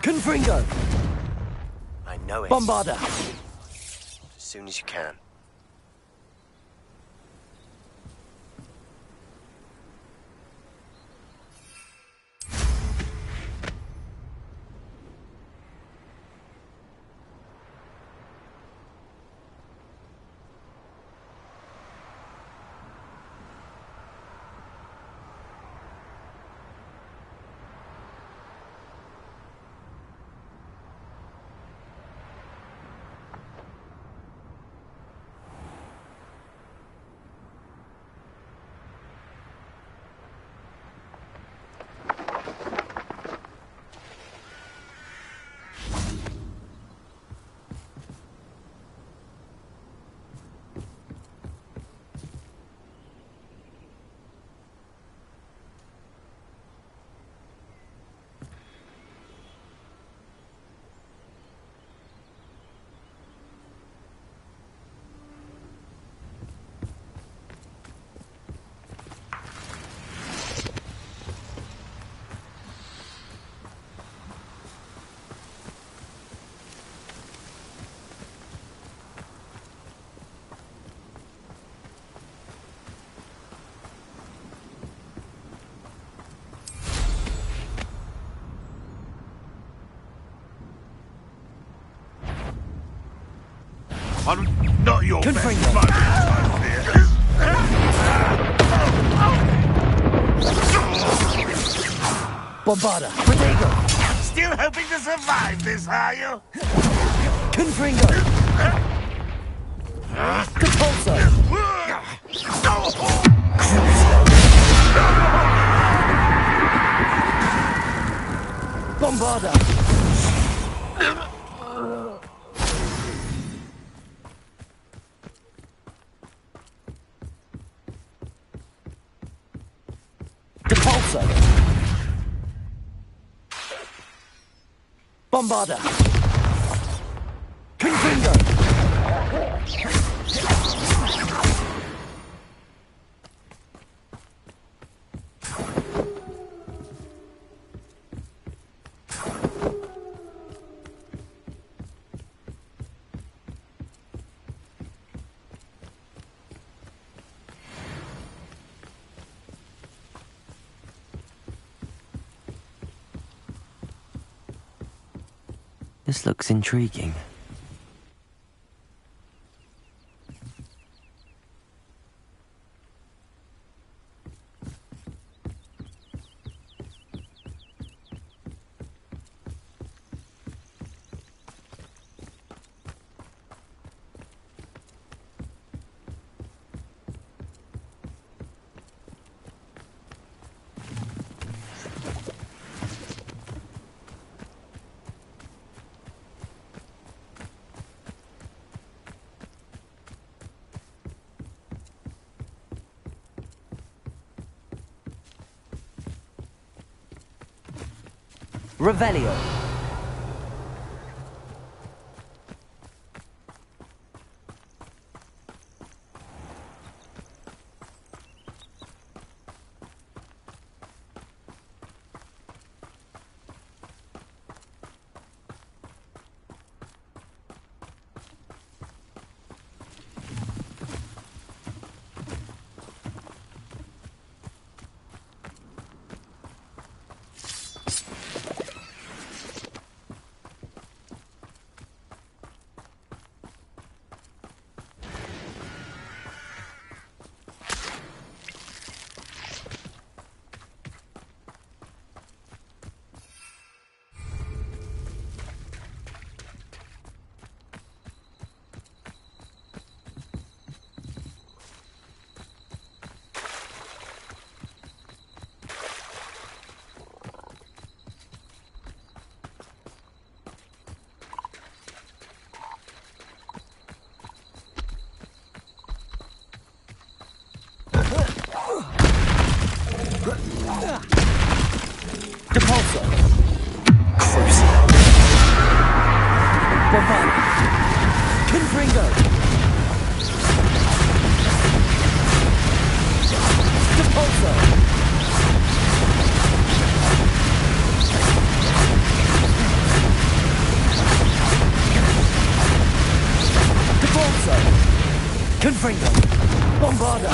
Speaker 3: Confringo!
Speaker 19: I know it.
Speaker 3: Bombarda!
Speaker 19: As soon as you can.
Speaker 13: I'm not your best
Speaker 3: Confringo!
Speaker 13: moment.
Speaker 3: Bombarda! Protego!
Speaker 13: Still hoping to survive this, are you?
Speaker 3: Confringo! Repulso! Bombarda! Repulso! Bombarda! Confringo! This looks intriguing. Revelio. Repulso. Crucial. Bombarda. Confringo. Repulso. Confringo! Bombarda!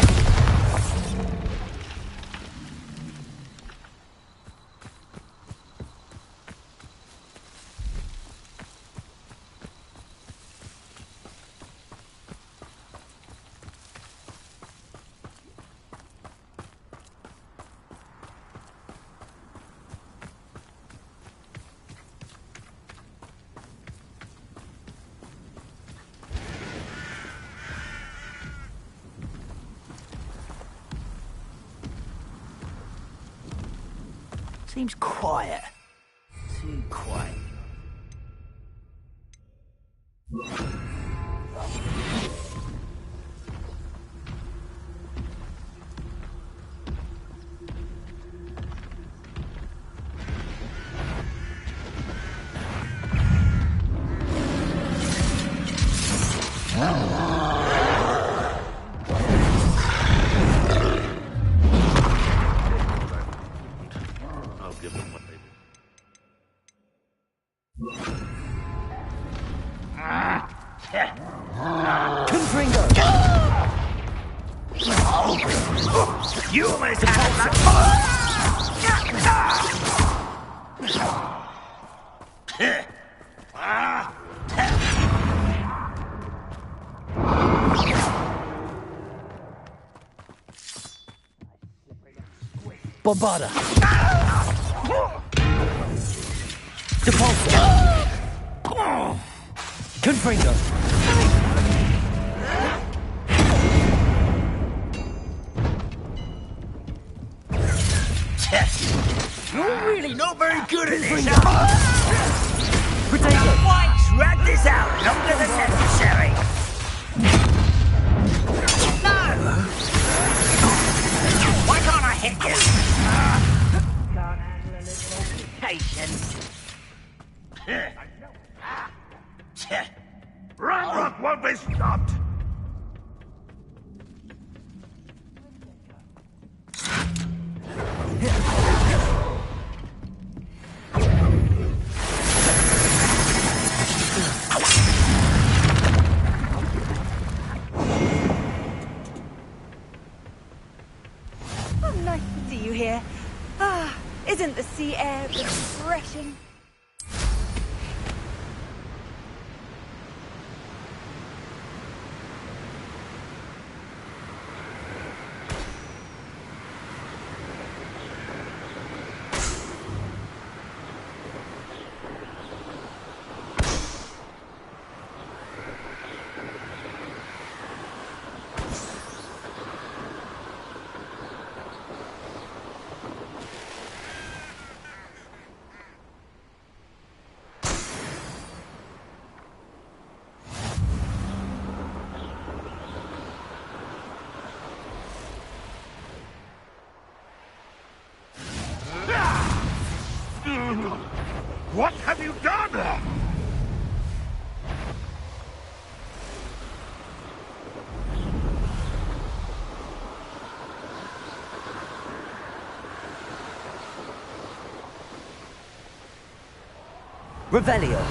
Speaker 9: Seems quiet. Too quiet.
Speaker 13: I'll give them what they
Speaker 3: Confringo!
Speaker 9: You almost had
Speaker 3: Bombarda! Depulso! Confringo!
Speaker 9: You're really not very good at this.
Speaker 3: Potato!
Speaker 9: Why drag this out longer than necessary? No! Why can't I hit you? Can't handle a little patience.
Speaker 13: Ranrock won't be stopped!
Speaker 14: Oh, nice to see you here. Ah, isn't the sea air refreshing?
Speaker 13: What have you done?
Speaker 3: Revelio!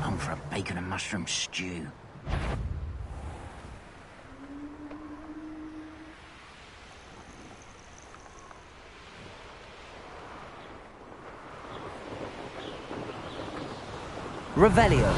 Speaker 9: I'm for a bacon and mushroom stew.
Speaker 3: Revelio!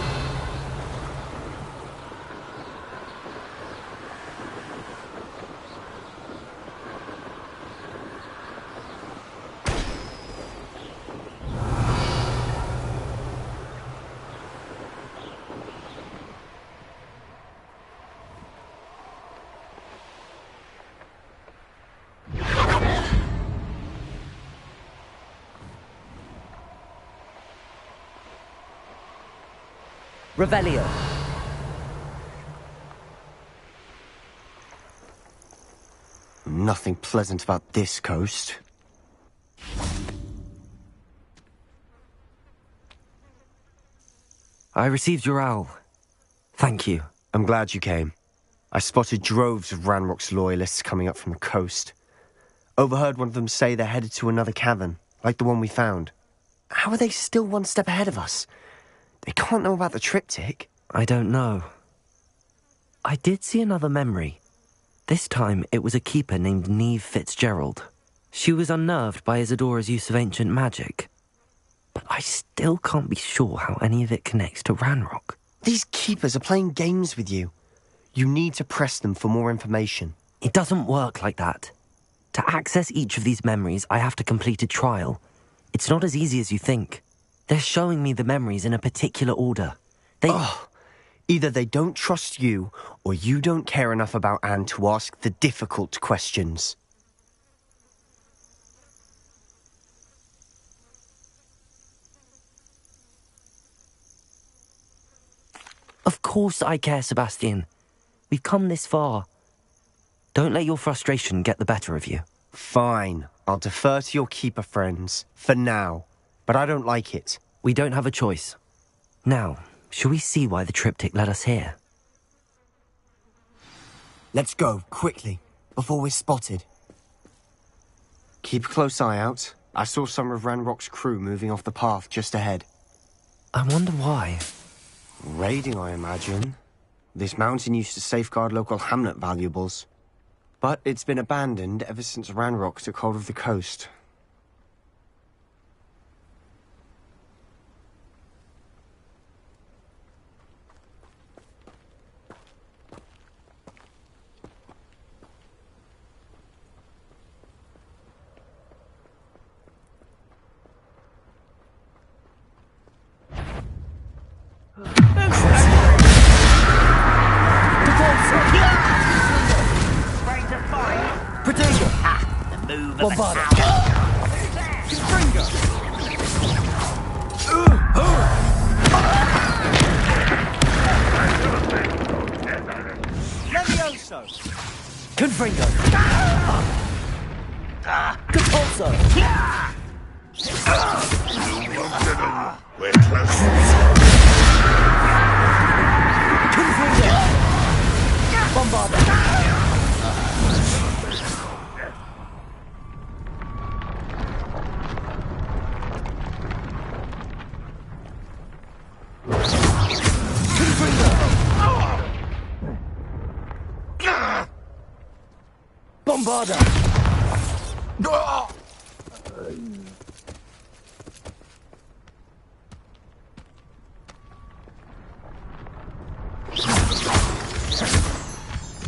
Speaker 3: Revelio!
Speaker 19: Nothing pleasant about this coast.
Speaker 3: I received your owl. Thank you.
Speaker 19: I'm glad you came. I spotted droves of Ranrock's loyalists coming up from the coast. Overheard one of them say they're headed to another cavern, like the one we found. How are they still one step ahead of us? They can't know about the triptych.
Speaker 3: I don't know. I did see another memory. This time, it was a keeper named Neve Fitzgerald. She was unnerved by Isadora's use of ancient magic. But I still can't be sure how any of it connects to Ranrock.
Speaker 19: These keepers are playing games with you. You need to press them for more information.
Speaker 3: It doesn't work like that. To access each of these memories, I have to complete a trial. It's not as easy as you think. They're showing me the memories in a particular order.
Speaker 19: Either they don't trust you, or you don't care enough about Anne to ask the difficult questions.
Speaker 3: Of course I care, Sebastian. We've come this far. Don't let your frustration get the better of you.
Speaker 19: Fine. I'll defer to your keeper friends, for now. But I don't like it.
Speaker 3: We don't have a choice. Now, shall we see why the triptych led us here?
Speaker 19: Let's go, quickly, before we're spotted. Keep a close eye out. I saw some of Ranrock's crew moving off the path just ahead.
Speaker 3: I wonder why.
Speaker 19: Raiding, I imagine. This mountain used to safeguard local hamlet valuables. But it's been abandoned ever since Ranrock took hold of the coast.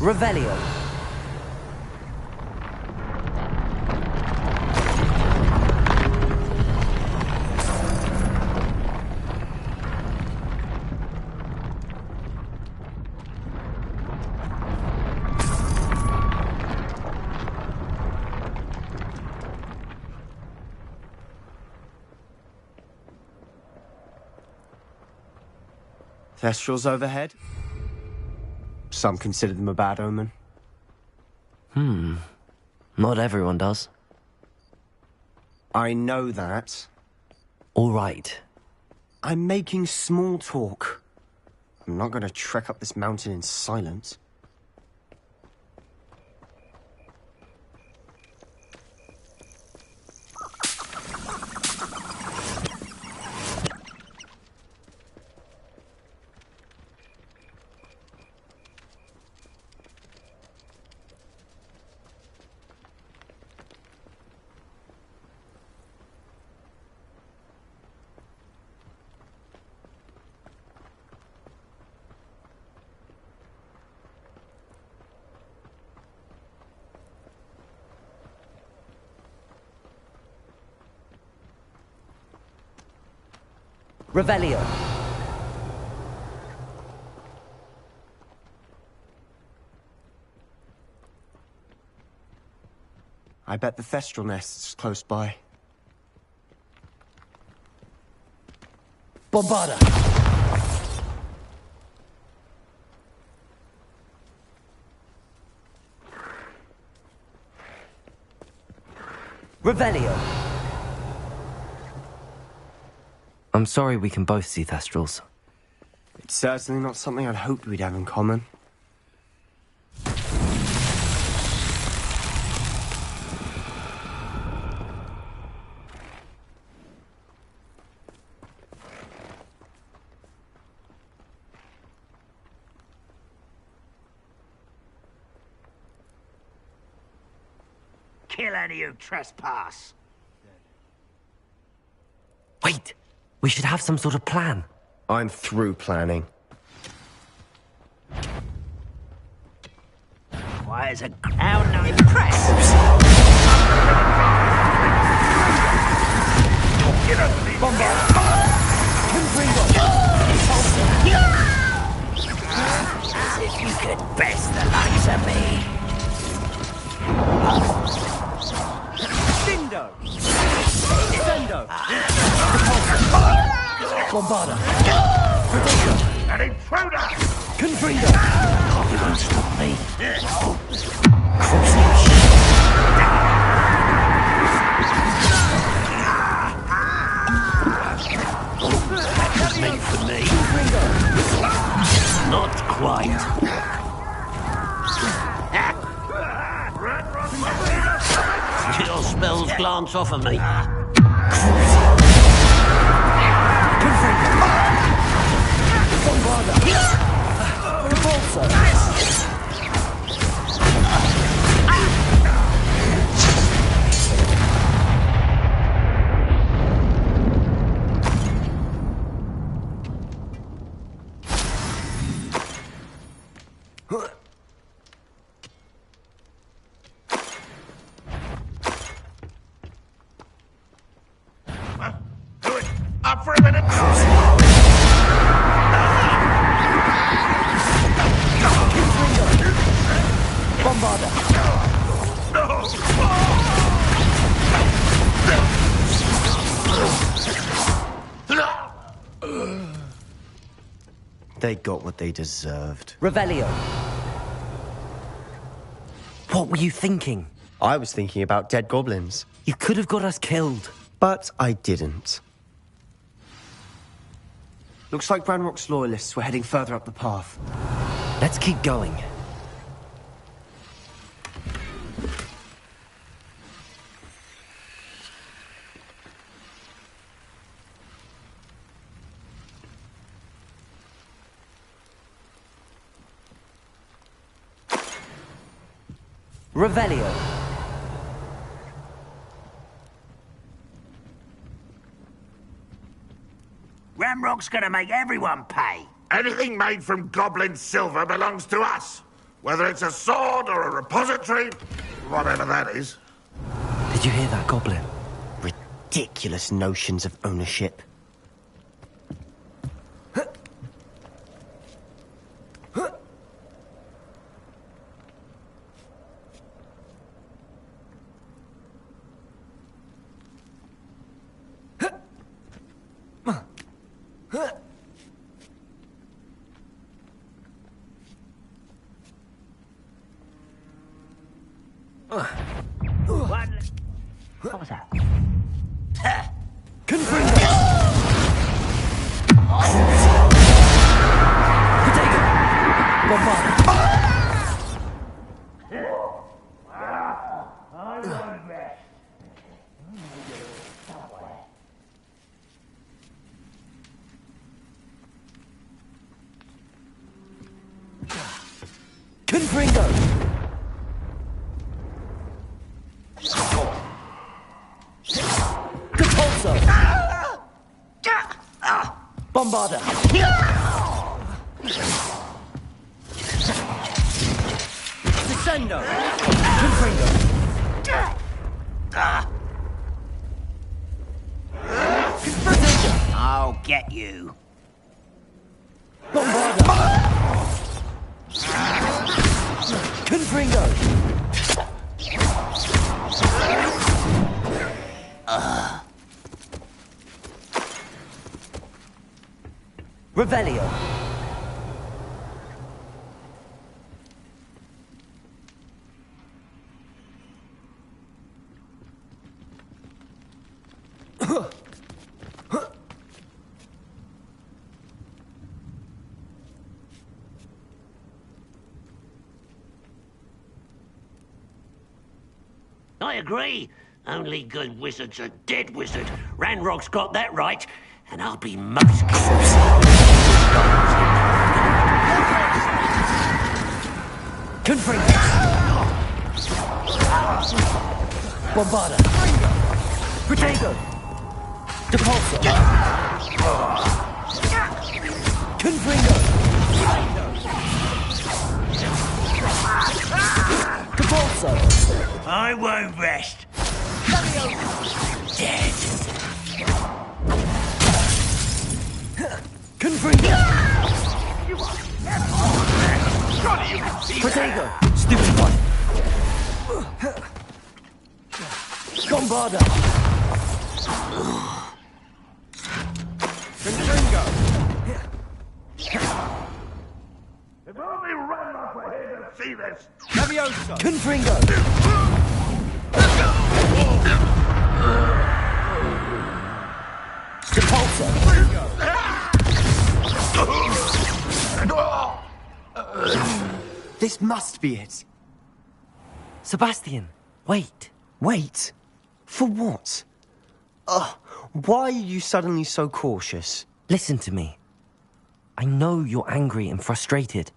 Speaker 3: Revelio.
Speaker 19: Thestrals overhead? Some consider them a bad omen.
Speaker 3: Not everyone does.
Speaker 19: I know that.
Speaker 3: All right.
Speaker 19: I'm making small talk. I'm not going to trek up this mountain in silence.
Speaker 3: Revelio.
Speaker 19: I bet the Thestral nest's close by.
Speaker 3: Bombarda. Revelio! I'm sorry we can both see Thestrals.
Speaker 19: It's certainly not something I'd hoped we'd have in common.
Speaker 21: Kill any who trespass.
Speaker 3: Wait! We should have some sort of plan.
Speaker 19: I'm through planning.
Speaker 21: Why is a crowd not impressed? As if you could best the likes of me.
Speaker 10: Dindo! Descendo! Bombarda!
Speaker 21: An intruder!
Speaker 10: Confringo!
Speaker 21: You won't stop me. That was meant for me. Not quite. Your spells glance off of me. Up for a minute.
Speaker 10: Bombarda!
Speaker 19: They got what they deserved.
Speaker 3: Revelio! What were you thinking?
Speaker 19: I was thinking about dead goblins.
Speaker 3: You could have got us killed.
Speaker 19: But I didn't. Looks like Ranrock's loyalists were heading further up the path.
Speaker 3: Let's keep going. Revelio.
Speaker 21: Ramrock's gonna make everyone pay.
Speaker 13: Anything made from goblin silver belongs to us. Whether it's a sword or a repository, whatever that is.
Speaker 3: Did you hear that, Goblin?
Speaker 19: Ridiculous notions of ownership.
Speaker 21: What was that?
Speaker 3: Confringo! Depulso! Bombarda! Descendo! Confringo!
Speaker 21: I'll get you.
Speaker 3: Bombarda! Confringo! Revelio!
Speaker 21: I agree. Only good wizards are dead wizard. Ranrock's got that right, and I'll be most
Speaker 3: Confringo! Bombarda! Protego! Depulso! Confringo! Depulso!
Speaker 21: I won't rest. Dead.
Speaker 3: Confringo! Protego! Stupid one! Bombarda!
Speaker 7: Confringo! If only Ranrock were here to see this!
Speaker 3: Levioso! Confringo! Depulso!
Speaker 4: This must be it.
Speaker 3: Sebastian, wait.
Speaker 4: Wait? For what? Why are you suddenly so cautious?
Speaker 3: Listen to me. I know you're angry and frustrated,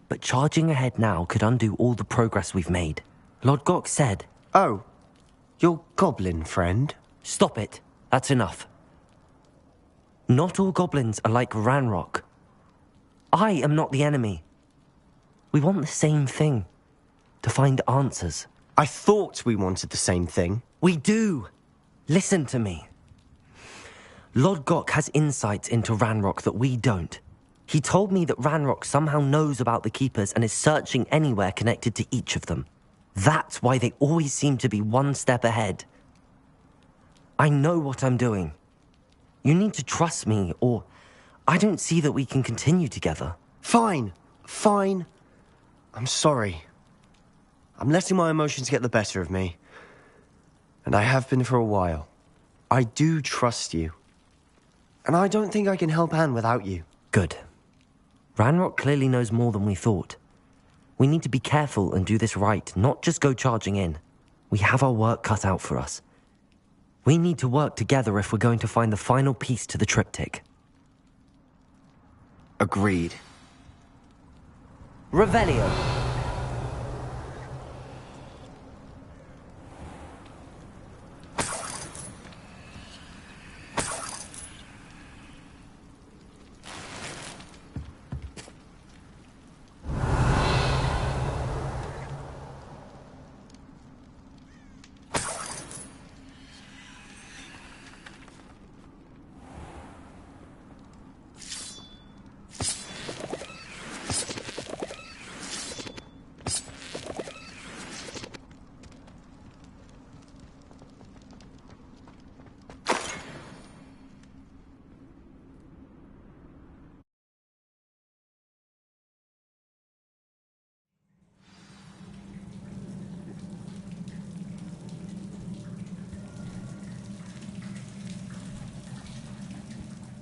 Speaker 3: but charging ahead now could undo all the progress we've made. Lord Gok said...
Speaker 4: Oh, your goblin friend?
Speaker 3: Stop it. That's enough. Not all goblins are like Ranrock. I am not the enemy. We want the same thing. To find answers.
Speaker 4: I thought we wanted the same thing.
Speaker 3: We do. Listen to me. Lord Gok has insights into Ranrock that we don't. He told me that Ranrock somehow knows about the Keepers and is searching anywhere connected to each of them. That's why they always seem to be one step ahead. I know what I'm doing. You need to trust me, or I don't see that we can continue together.
Speaker 4: Fine. I'm sorry. I'm letting my emotions get the better of me. And I have been for a while. I do trust you. And I don't think I can help Anne without you.
Speaker 3: Good. Ranrock clearly knows more than we thought. We need to be careful and do this right, not just go charging in. We have our work cut out for us. We need to work together if we're going to find the final piece to the triptych.
Speaker 4: Agreed.
Speaker 3: Revelio.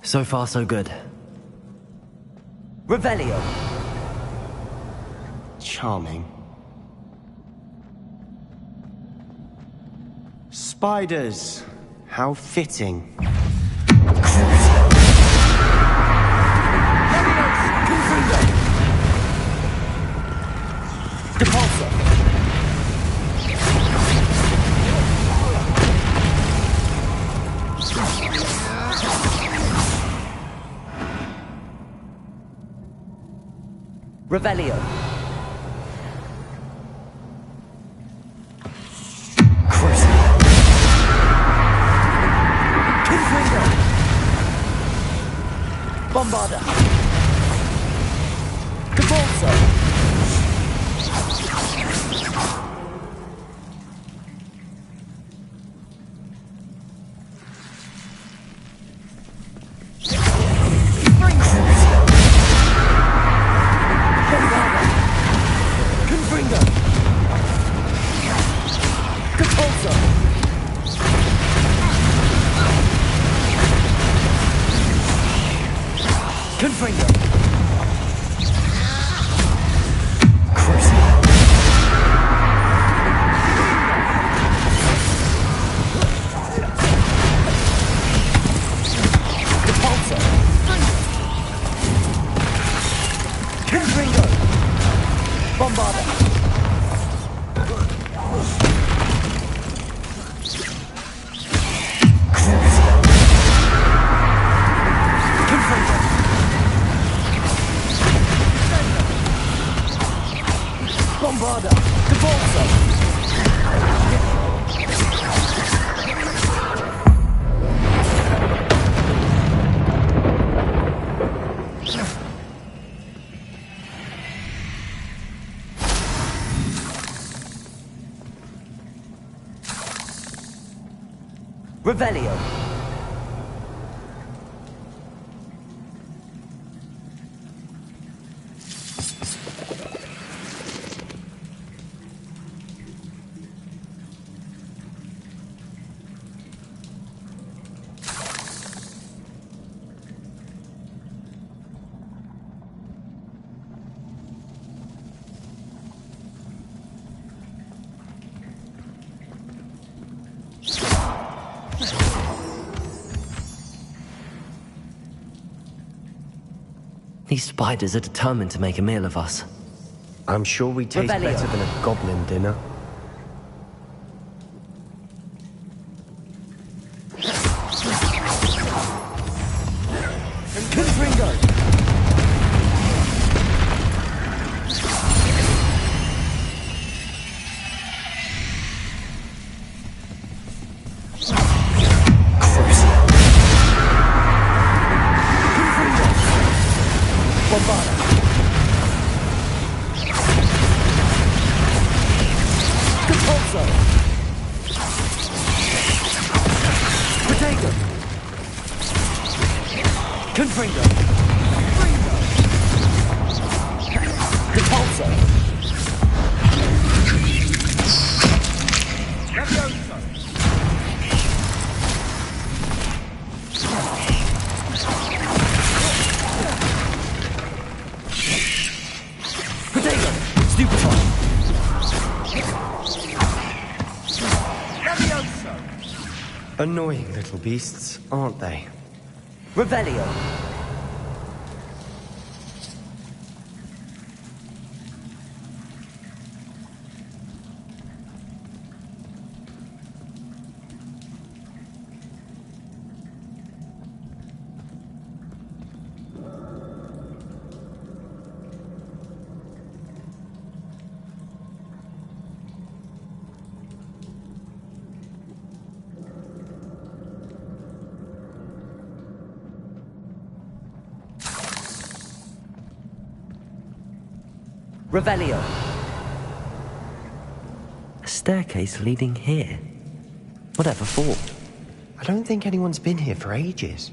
Speaker 3: So far, so good. Revelio.
Speaker 4: Charming. Spiders. How fitting.
Speaker 3: Depulso. Revelio. Confringo. Bombarda. Depulso. Confringo. Bombarda! Bombarda! Devolso! Revelio. These spiders are determined to make a meal of us.
Speaker 4: I'm sure we taste
Speaker 3: Revelio.
Speaker 4: better than a goblin dinner.
Speaker 3: Confringo!
Speaker 4: Annoying little beasts, aren't they?
Speaker 3: Revelio. Revelio. A staircase leading here. Whatever for?
Speaker 4: I don't think anyone's been here for ages.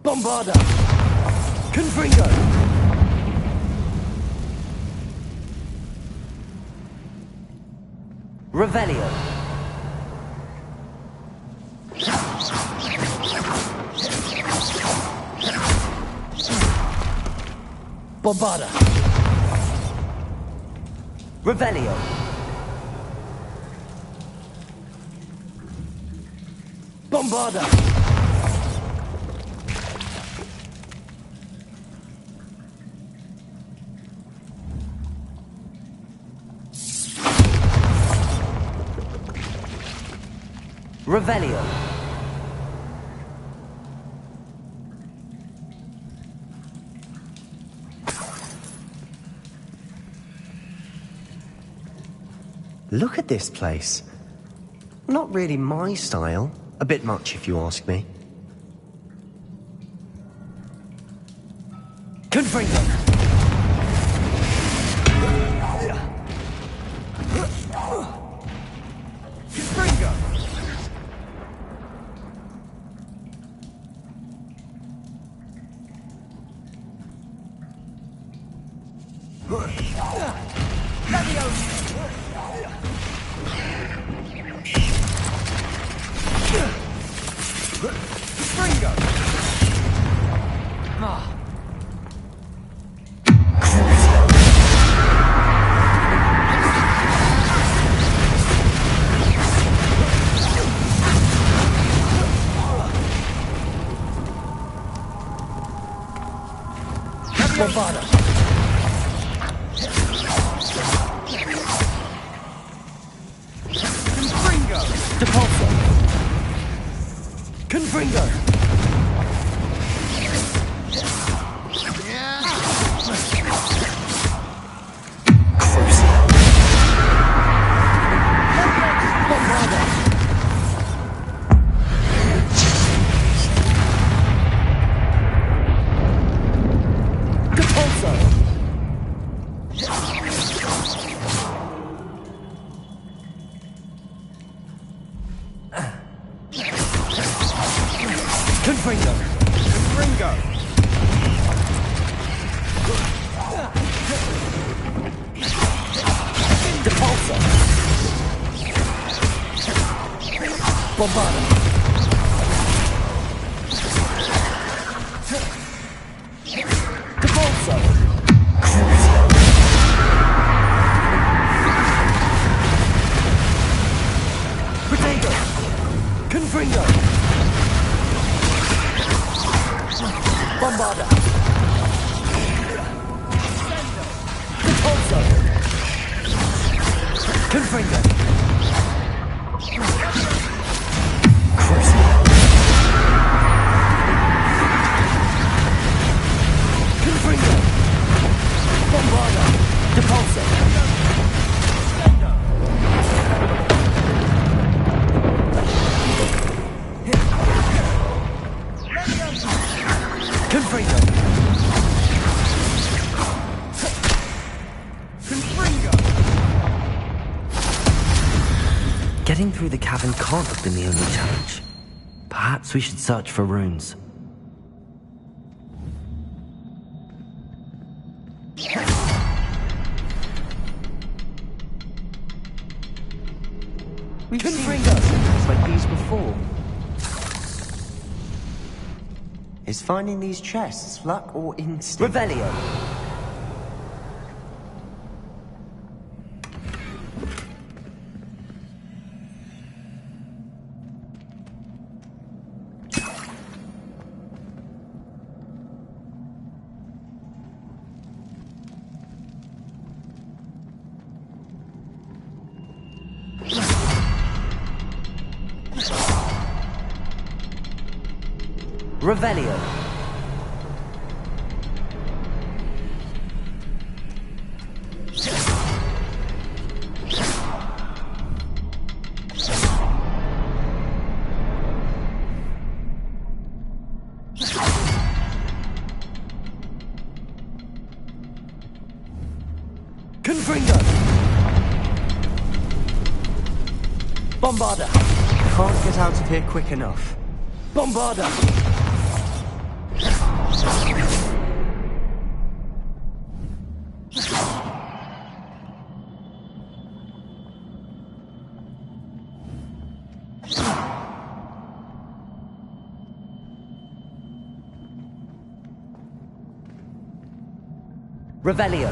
Speaker 3: Bombarda! Confringo! Revelio. Bombarda. Revelio. Bombarda. Revelio.
Speaker 4: Look at this place. Not really my style. A bit much, if you ask me.
Speaker 3: Confringo. Confringo. Confringo.
Speaker 4: Bombarda. Capalso. Protego. Confringo. Bombarda. Capalso. Confringo. Confringo. Bombarda. Depulso. Confringo. Confringo.
Speaker 3: Getting through the cavern can't have been the only challenge. Perhaps we should search for runes.
Speaker 4: We've seen things like these before. Is finding these chests luck or instinct?
Speaker 3: Revelio. Revelio.
Speaker 4: Confringo. Bombarda. Can't get out of here quick enough. Bombarda.
Speaker 3: Revelio.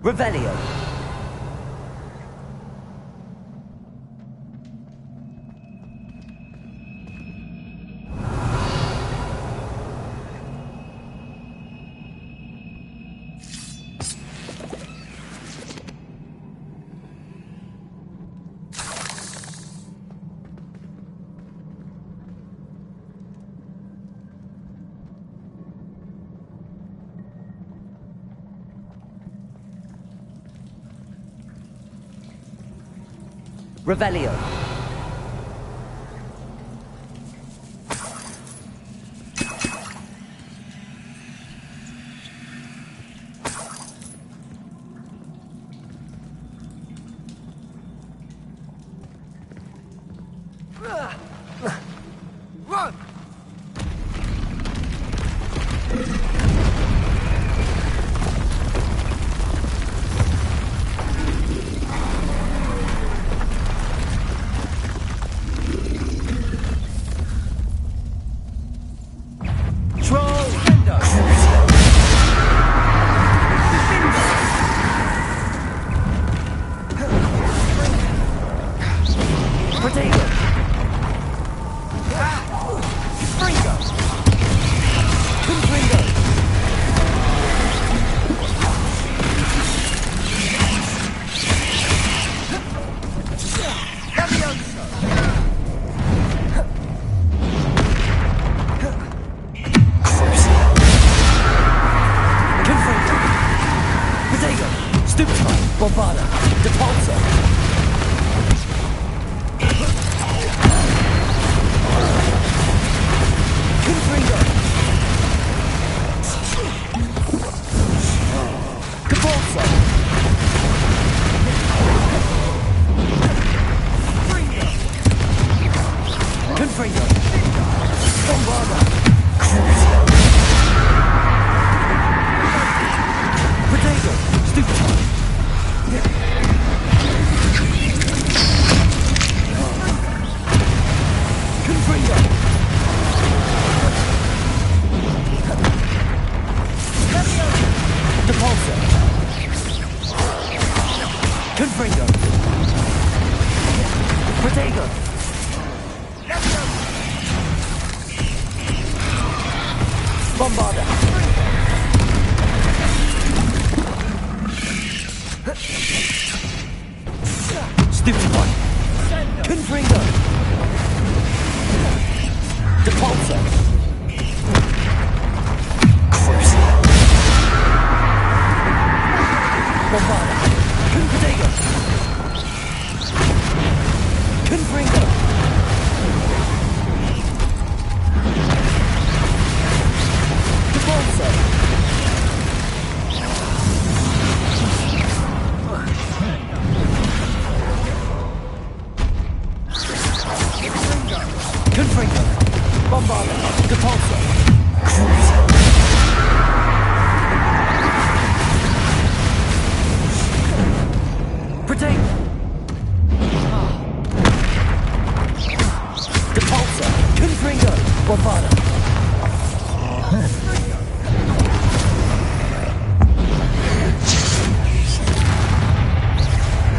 Speaker 3: Revelio. Revelio.
Speaker 4: Run! Bombarda. Depulso. Confringo. Capalso.
Speaker 3: Confringo! Protego! Bombarda! Stupid one! Confringo! Depulso! Crucial! Bombarda! Confringo! Confringo! Depulso! Confringo! Bombarda! Depulso! Crucial! Protego! Depulso! Confringo! Bombarda!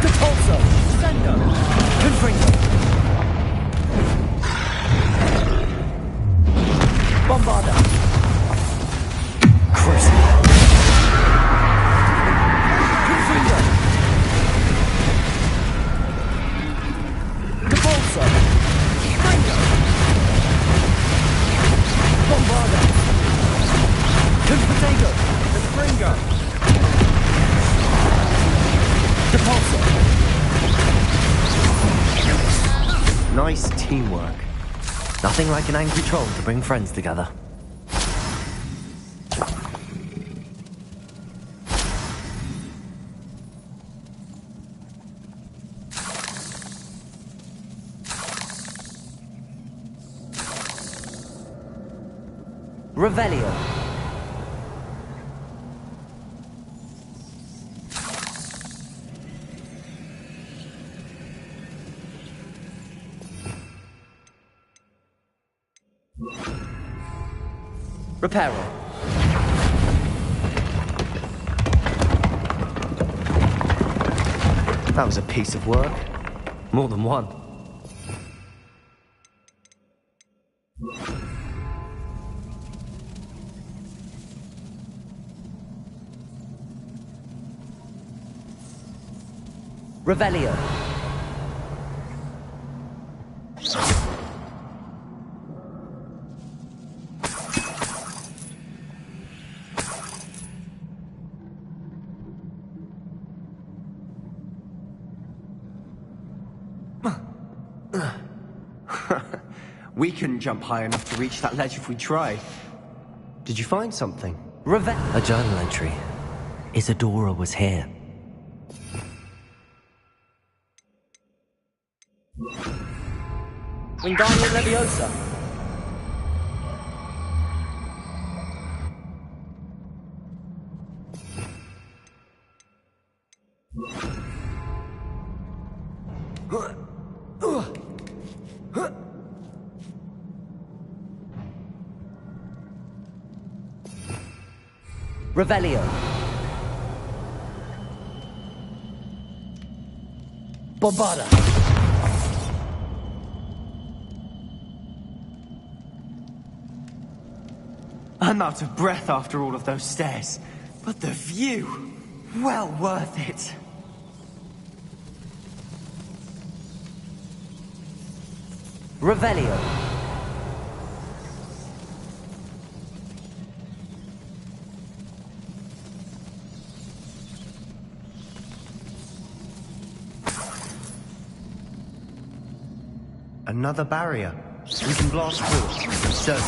Speaker 3: Depulso! Sendo! Confringo! Bombarda! Crucial! Confringo! Depulso! Confringo! Bombarda! Confringo! Confringo! Depulso!
Speaker 4: Nice teamwork.
Speaker 3: Nothing like an angry troll to bring friends together. Revelio. Reparo.
Speaker 4: That was a piece of work.
Speaker 3: More than one. Revelio.
Speaker 4: We couldn't jump high enough to reach that ledge if we tried. Did you find something?
Speaker 3: A journal entry. Isadora was here.
Speaker 1: Wingardium Leviosa.
Speaker 3: Revelio. Bombarda.
Speaker 4: I'm out of breath after all of those stairs. But the view, well worth it.
Speaker 3: Revelio.
Speaker 4: Another barrier. We can blast through it. Certain.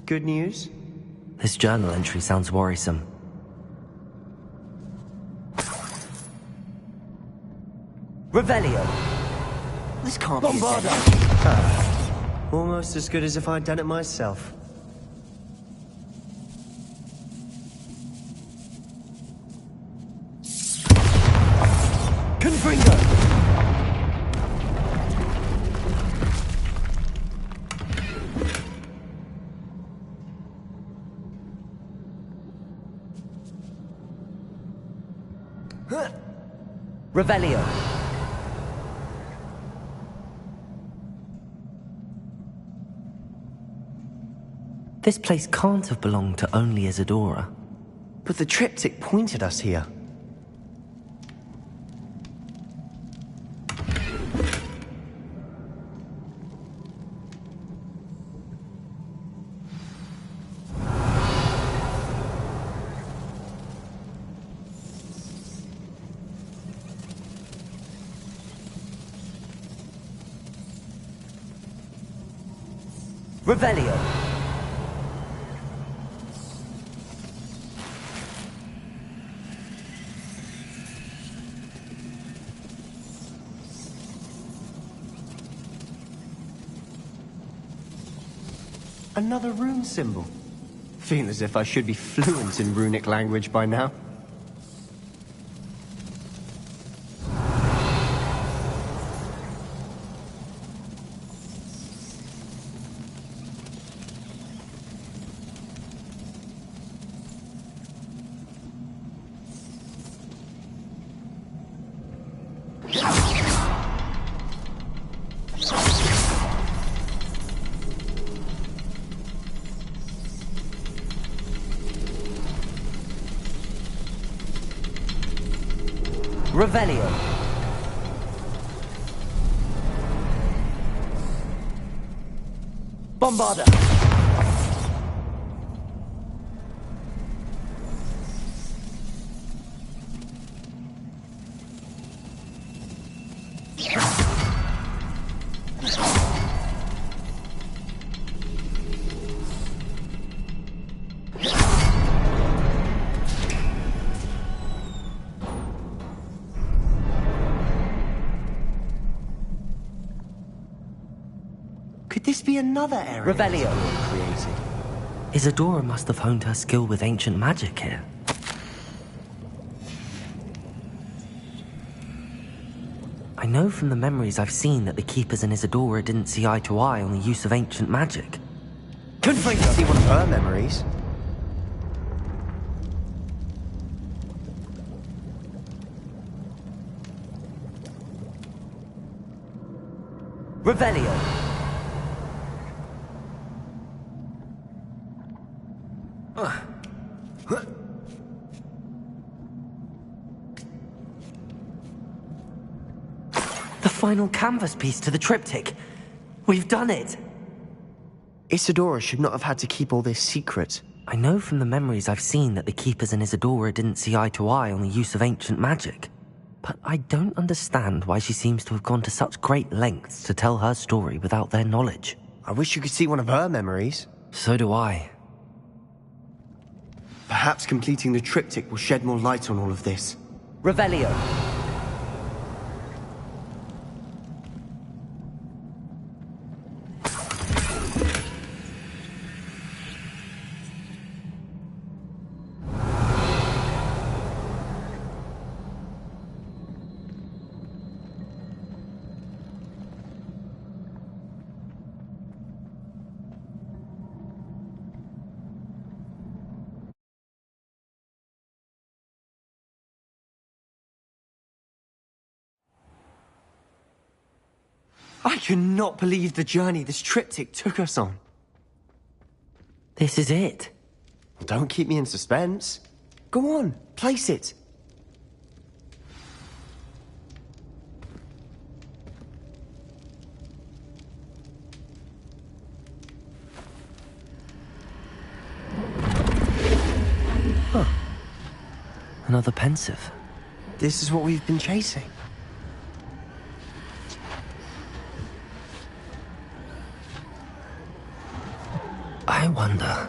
Speaker 4: Good news?
Speaker 3: This journal entry sounds worrisome. Revelio.
Speaker 4: This can't be
Speaker 3: Bombarda.
Speaker 4: Almost as good as if I'd done it myself.
Speaker 3: Confringo. Revelio. This place can't have belonged to only Isadora.
Speaker 4: But the triptych pointed us here.
Speaker 3: Revelio.
Speaker 4: Another rune symbol. Feel as if I should be fluent in runic language by now.
Speaker 3: Revelio. Bombarda.
Speaker 4: Could this be another area
Speaker 3: Revelio.
Speaker 4: created?
Speaker 3: Isadora must have honed her skill with ancient magic here. I know from the memories I've seen that the Keepers and Isadora didn't see eye to eye on the use of ancient magic.
Speaker 4: Couldn't wait to see one of her memories.
Speaker 3: Revelio. The final canvas piece to the triptych. We've done it.
Speaker 4: Isadora should not have had to keep all this secret.
Speaker 3: I know from the memories I've seen that the Keepers and Isadora didn't see eye to eye on the use of ancient magic. But I don't understand why she seems to have gone to such great lengths to tell her story without their knowledge.
Speaker 4: I wish you could see one of her memories.
Speaker 3: So do I.
Speaker 4: Perhaps completing the triptych will shed more light on all of this.
Speaker 3: Revelio.
Speaker 4: I cannot believe the journey this triptych took us on.
Speaker 3: This is it.
Speaker 4: Don't keep me in suspense. Go on, place it.
Speaker 3: Huh. Another pensive.
Speaker 4: This is what we've been chasing.
Speaker 3: I wonder...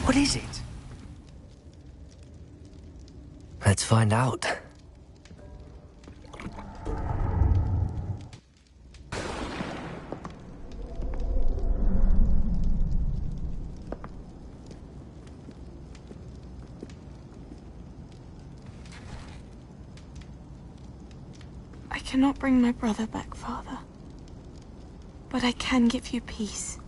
Speaker 4: What is it?
Speaker 3: Let's find out.
Speaker 15: I cannot bring my brother back, Father. But I can give you peace.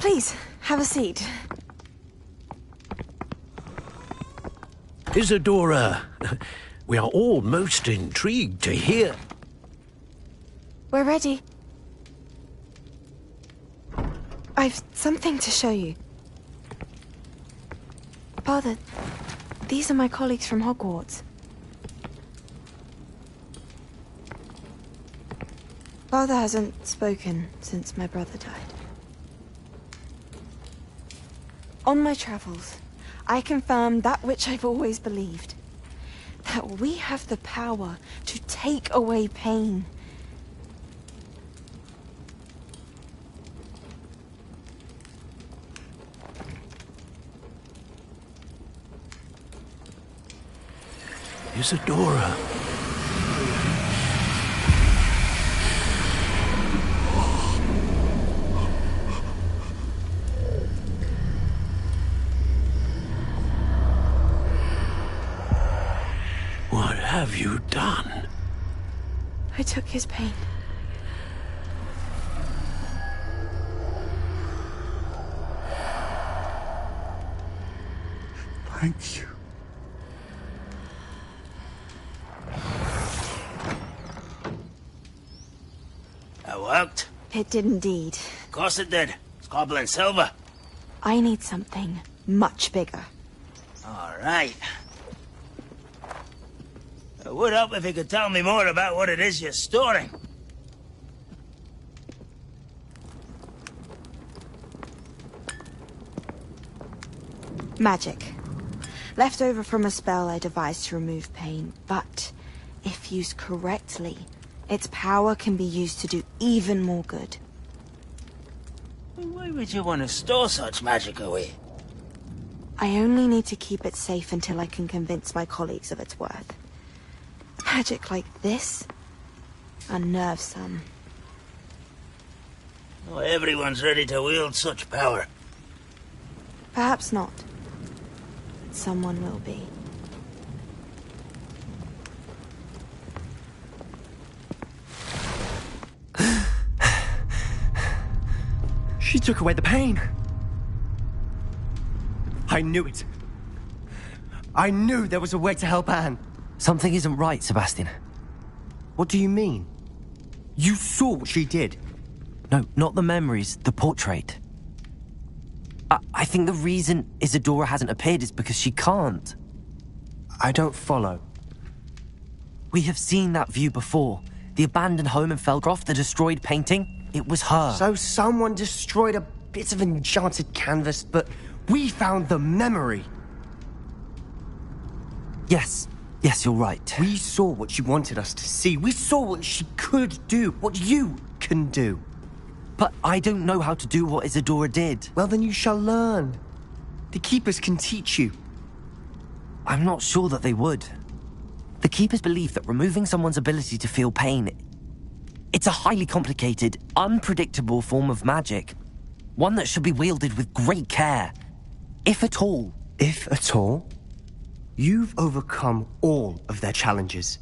Speaker 15: Please, have a seat.
Speaker 21: Isadora, we are all most intrigued to hear.
Speaker 15: We're ready. I've something to show you. Father, these are my colleagues from Hogwarts. Father hasn't spoken since my brother died. On my travels, I confirmed that which I've always believed. That we have the power to take away pain.
Speaker 21: Isadora. What have you done?
Speaker 15: I took his pain.
Speaker 9: Thank you.
Speaker 11: That worked?
Speaker 15: It did indeed.
Speaker 11: Of course it did. It's goblin silver.
Speaker 15: I need something much bigger.
Speaker 11: All right. It would help if you could tell me more about what it is you're storing.
Speaker 15: Magic. Left over from a spell I devised to remove pain, but if used correctly, its power can be used to do even more good.
Speaker 11: Why would you want to store such magic away?
Speaker 15: I only need to keep it safe until I can convince my colleagues of its worth. Magic like this unnerves some.
Speaker 11: Not everyone's ready to wield such power.
Speaker 15: Perhaps not. Someone will be.
Speaker 4: She took away the pain. I knew it. I knew there was a way to help Anne.
Speaker 3: Something isn't right, Sebastian.
Speaker 4: What do you mean? You saw what she did.
Speaker 3: No, not the memories, the portrait. I think the reason Isadora hasn't appeared is because she can't.
Speaker 4: I don't follow.
Speaker 3: We have seen that view before. The abandoned home in Feldcroft, the destroyed painting. It was her.
Speaker 4: So someone destroyed a bit of enchanted canvas, but we found the memory.
Speaker 3: Yes. Yes, you're right.
Speaker 4: We saw what she wanted us to see. We saw what she could do, what you can do.
Speaker 3: But I don't know how to do what Isadora did.
Speaker 4: Well, then you shall learn. The Keepers can teach you.
Speaker 3: I'm not sure that they would. The Keepers believe that removing someone's ability to feel pain, it's a highly complicated, unpredictable form of magic. One that should be wielded with great care. If at all.
Speaker 4: If at all? You've overcome all of their challenges.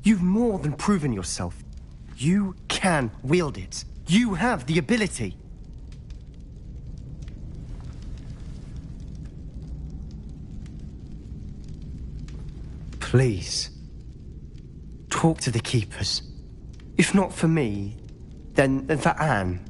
Speaker 4: You've more than proven yourself. You can wield it. You have the ability. Please, talk to the Keepers. If not for me, then for Anne.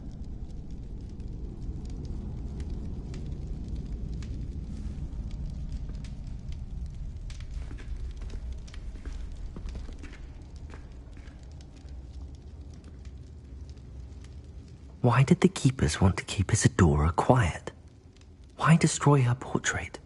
Speaker 3: Why did the Keepers want to keep Isadora quiet? Why destroy her portrait?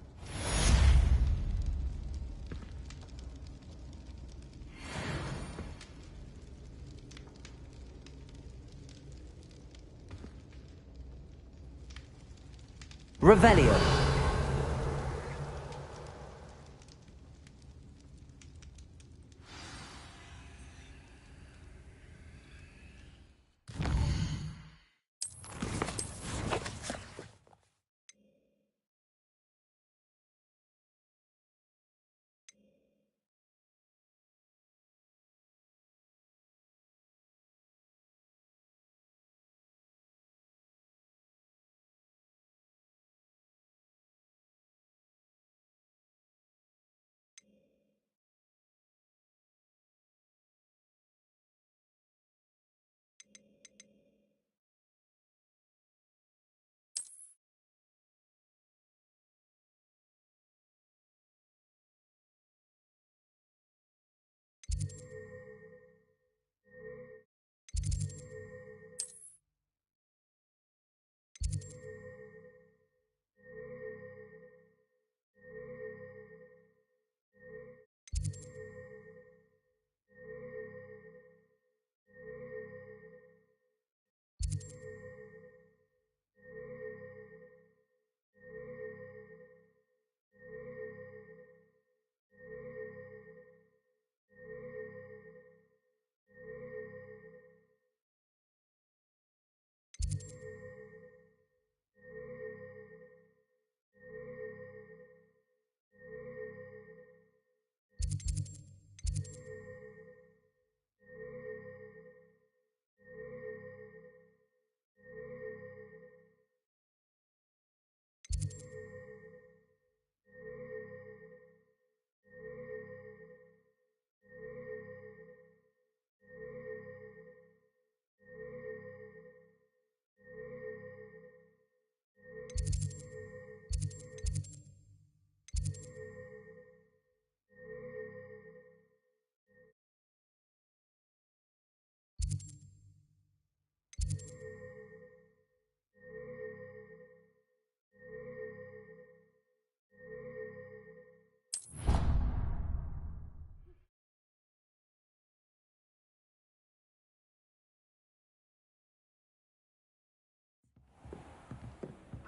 Speaker 3: Revelio.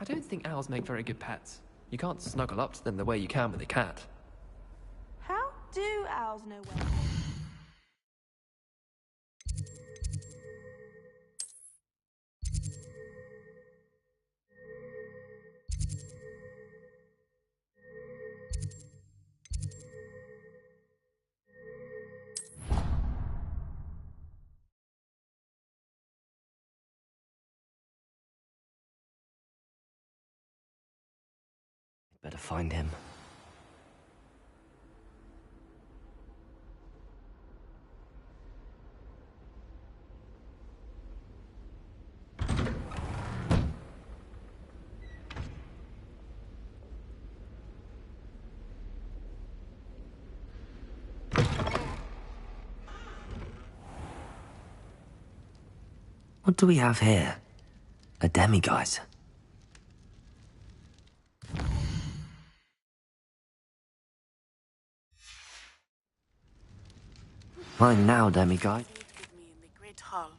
Speaker 1: I don't think owls make very good pets. You can't snuggle up to them the way you can with a cat.
Speaker 15: How do owls know where?
Speaker 3: Better find him. What do we have here? A demiguise. Mine now, demiguise.
Speaker 2: Great Hall.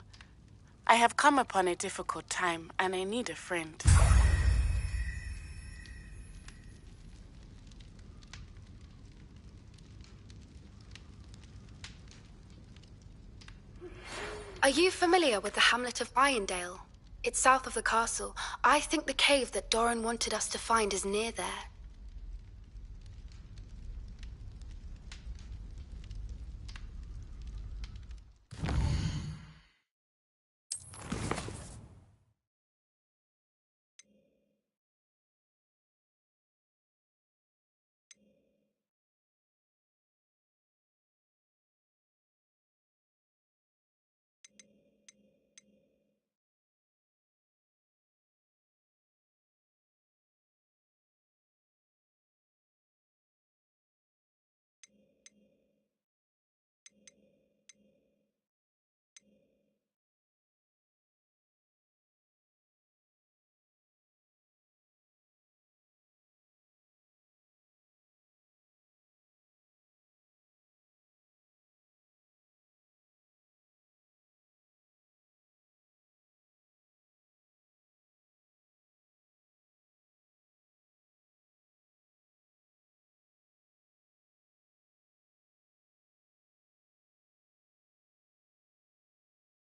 Speaker 2: I have come upon a difficult time, and I need a friend.
Speaker 22: Are you familiar with the hamlet of Irondale? It's south of the castle. I think the cave that Doran wanted us to find is near there.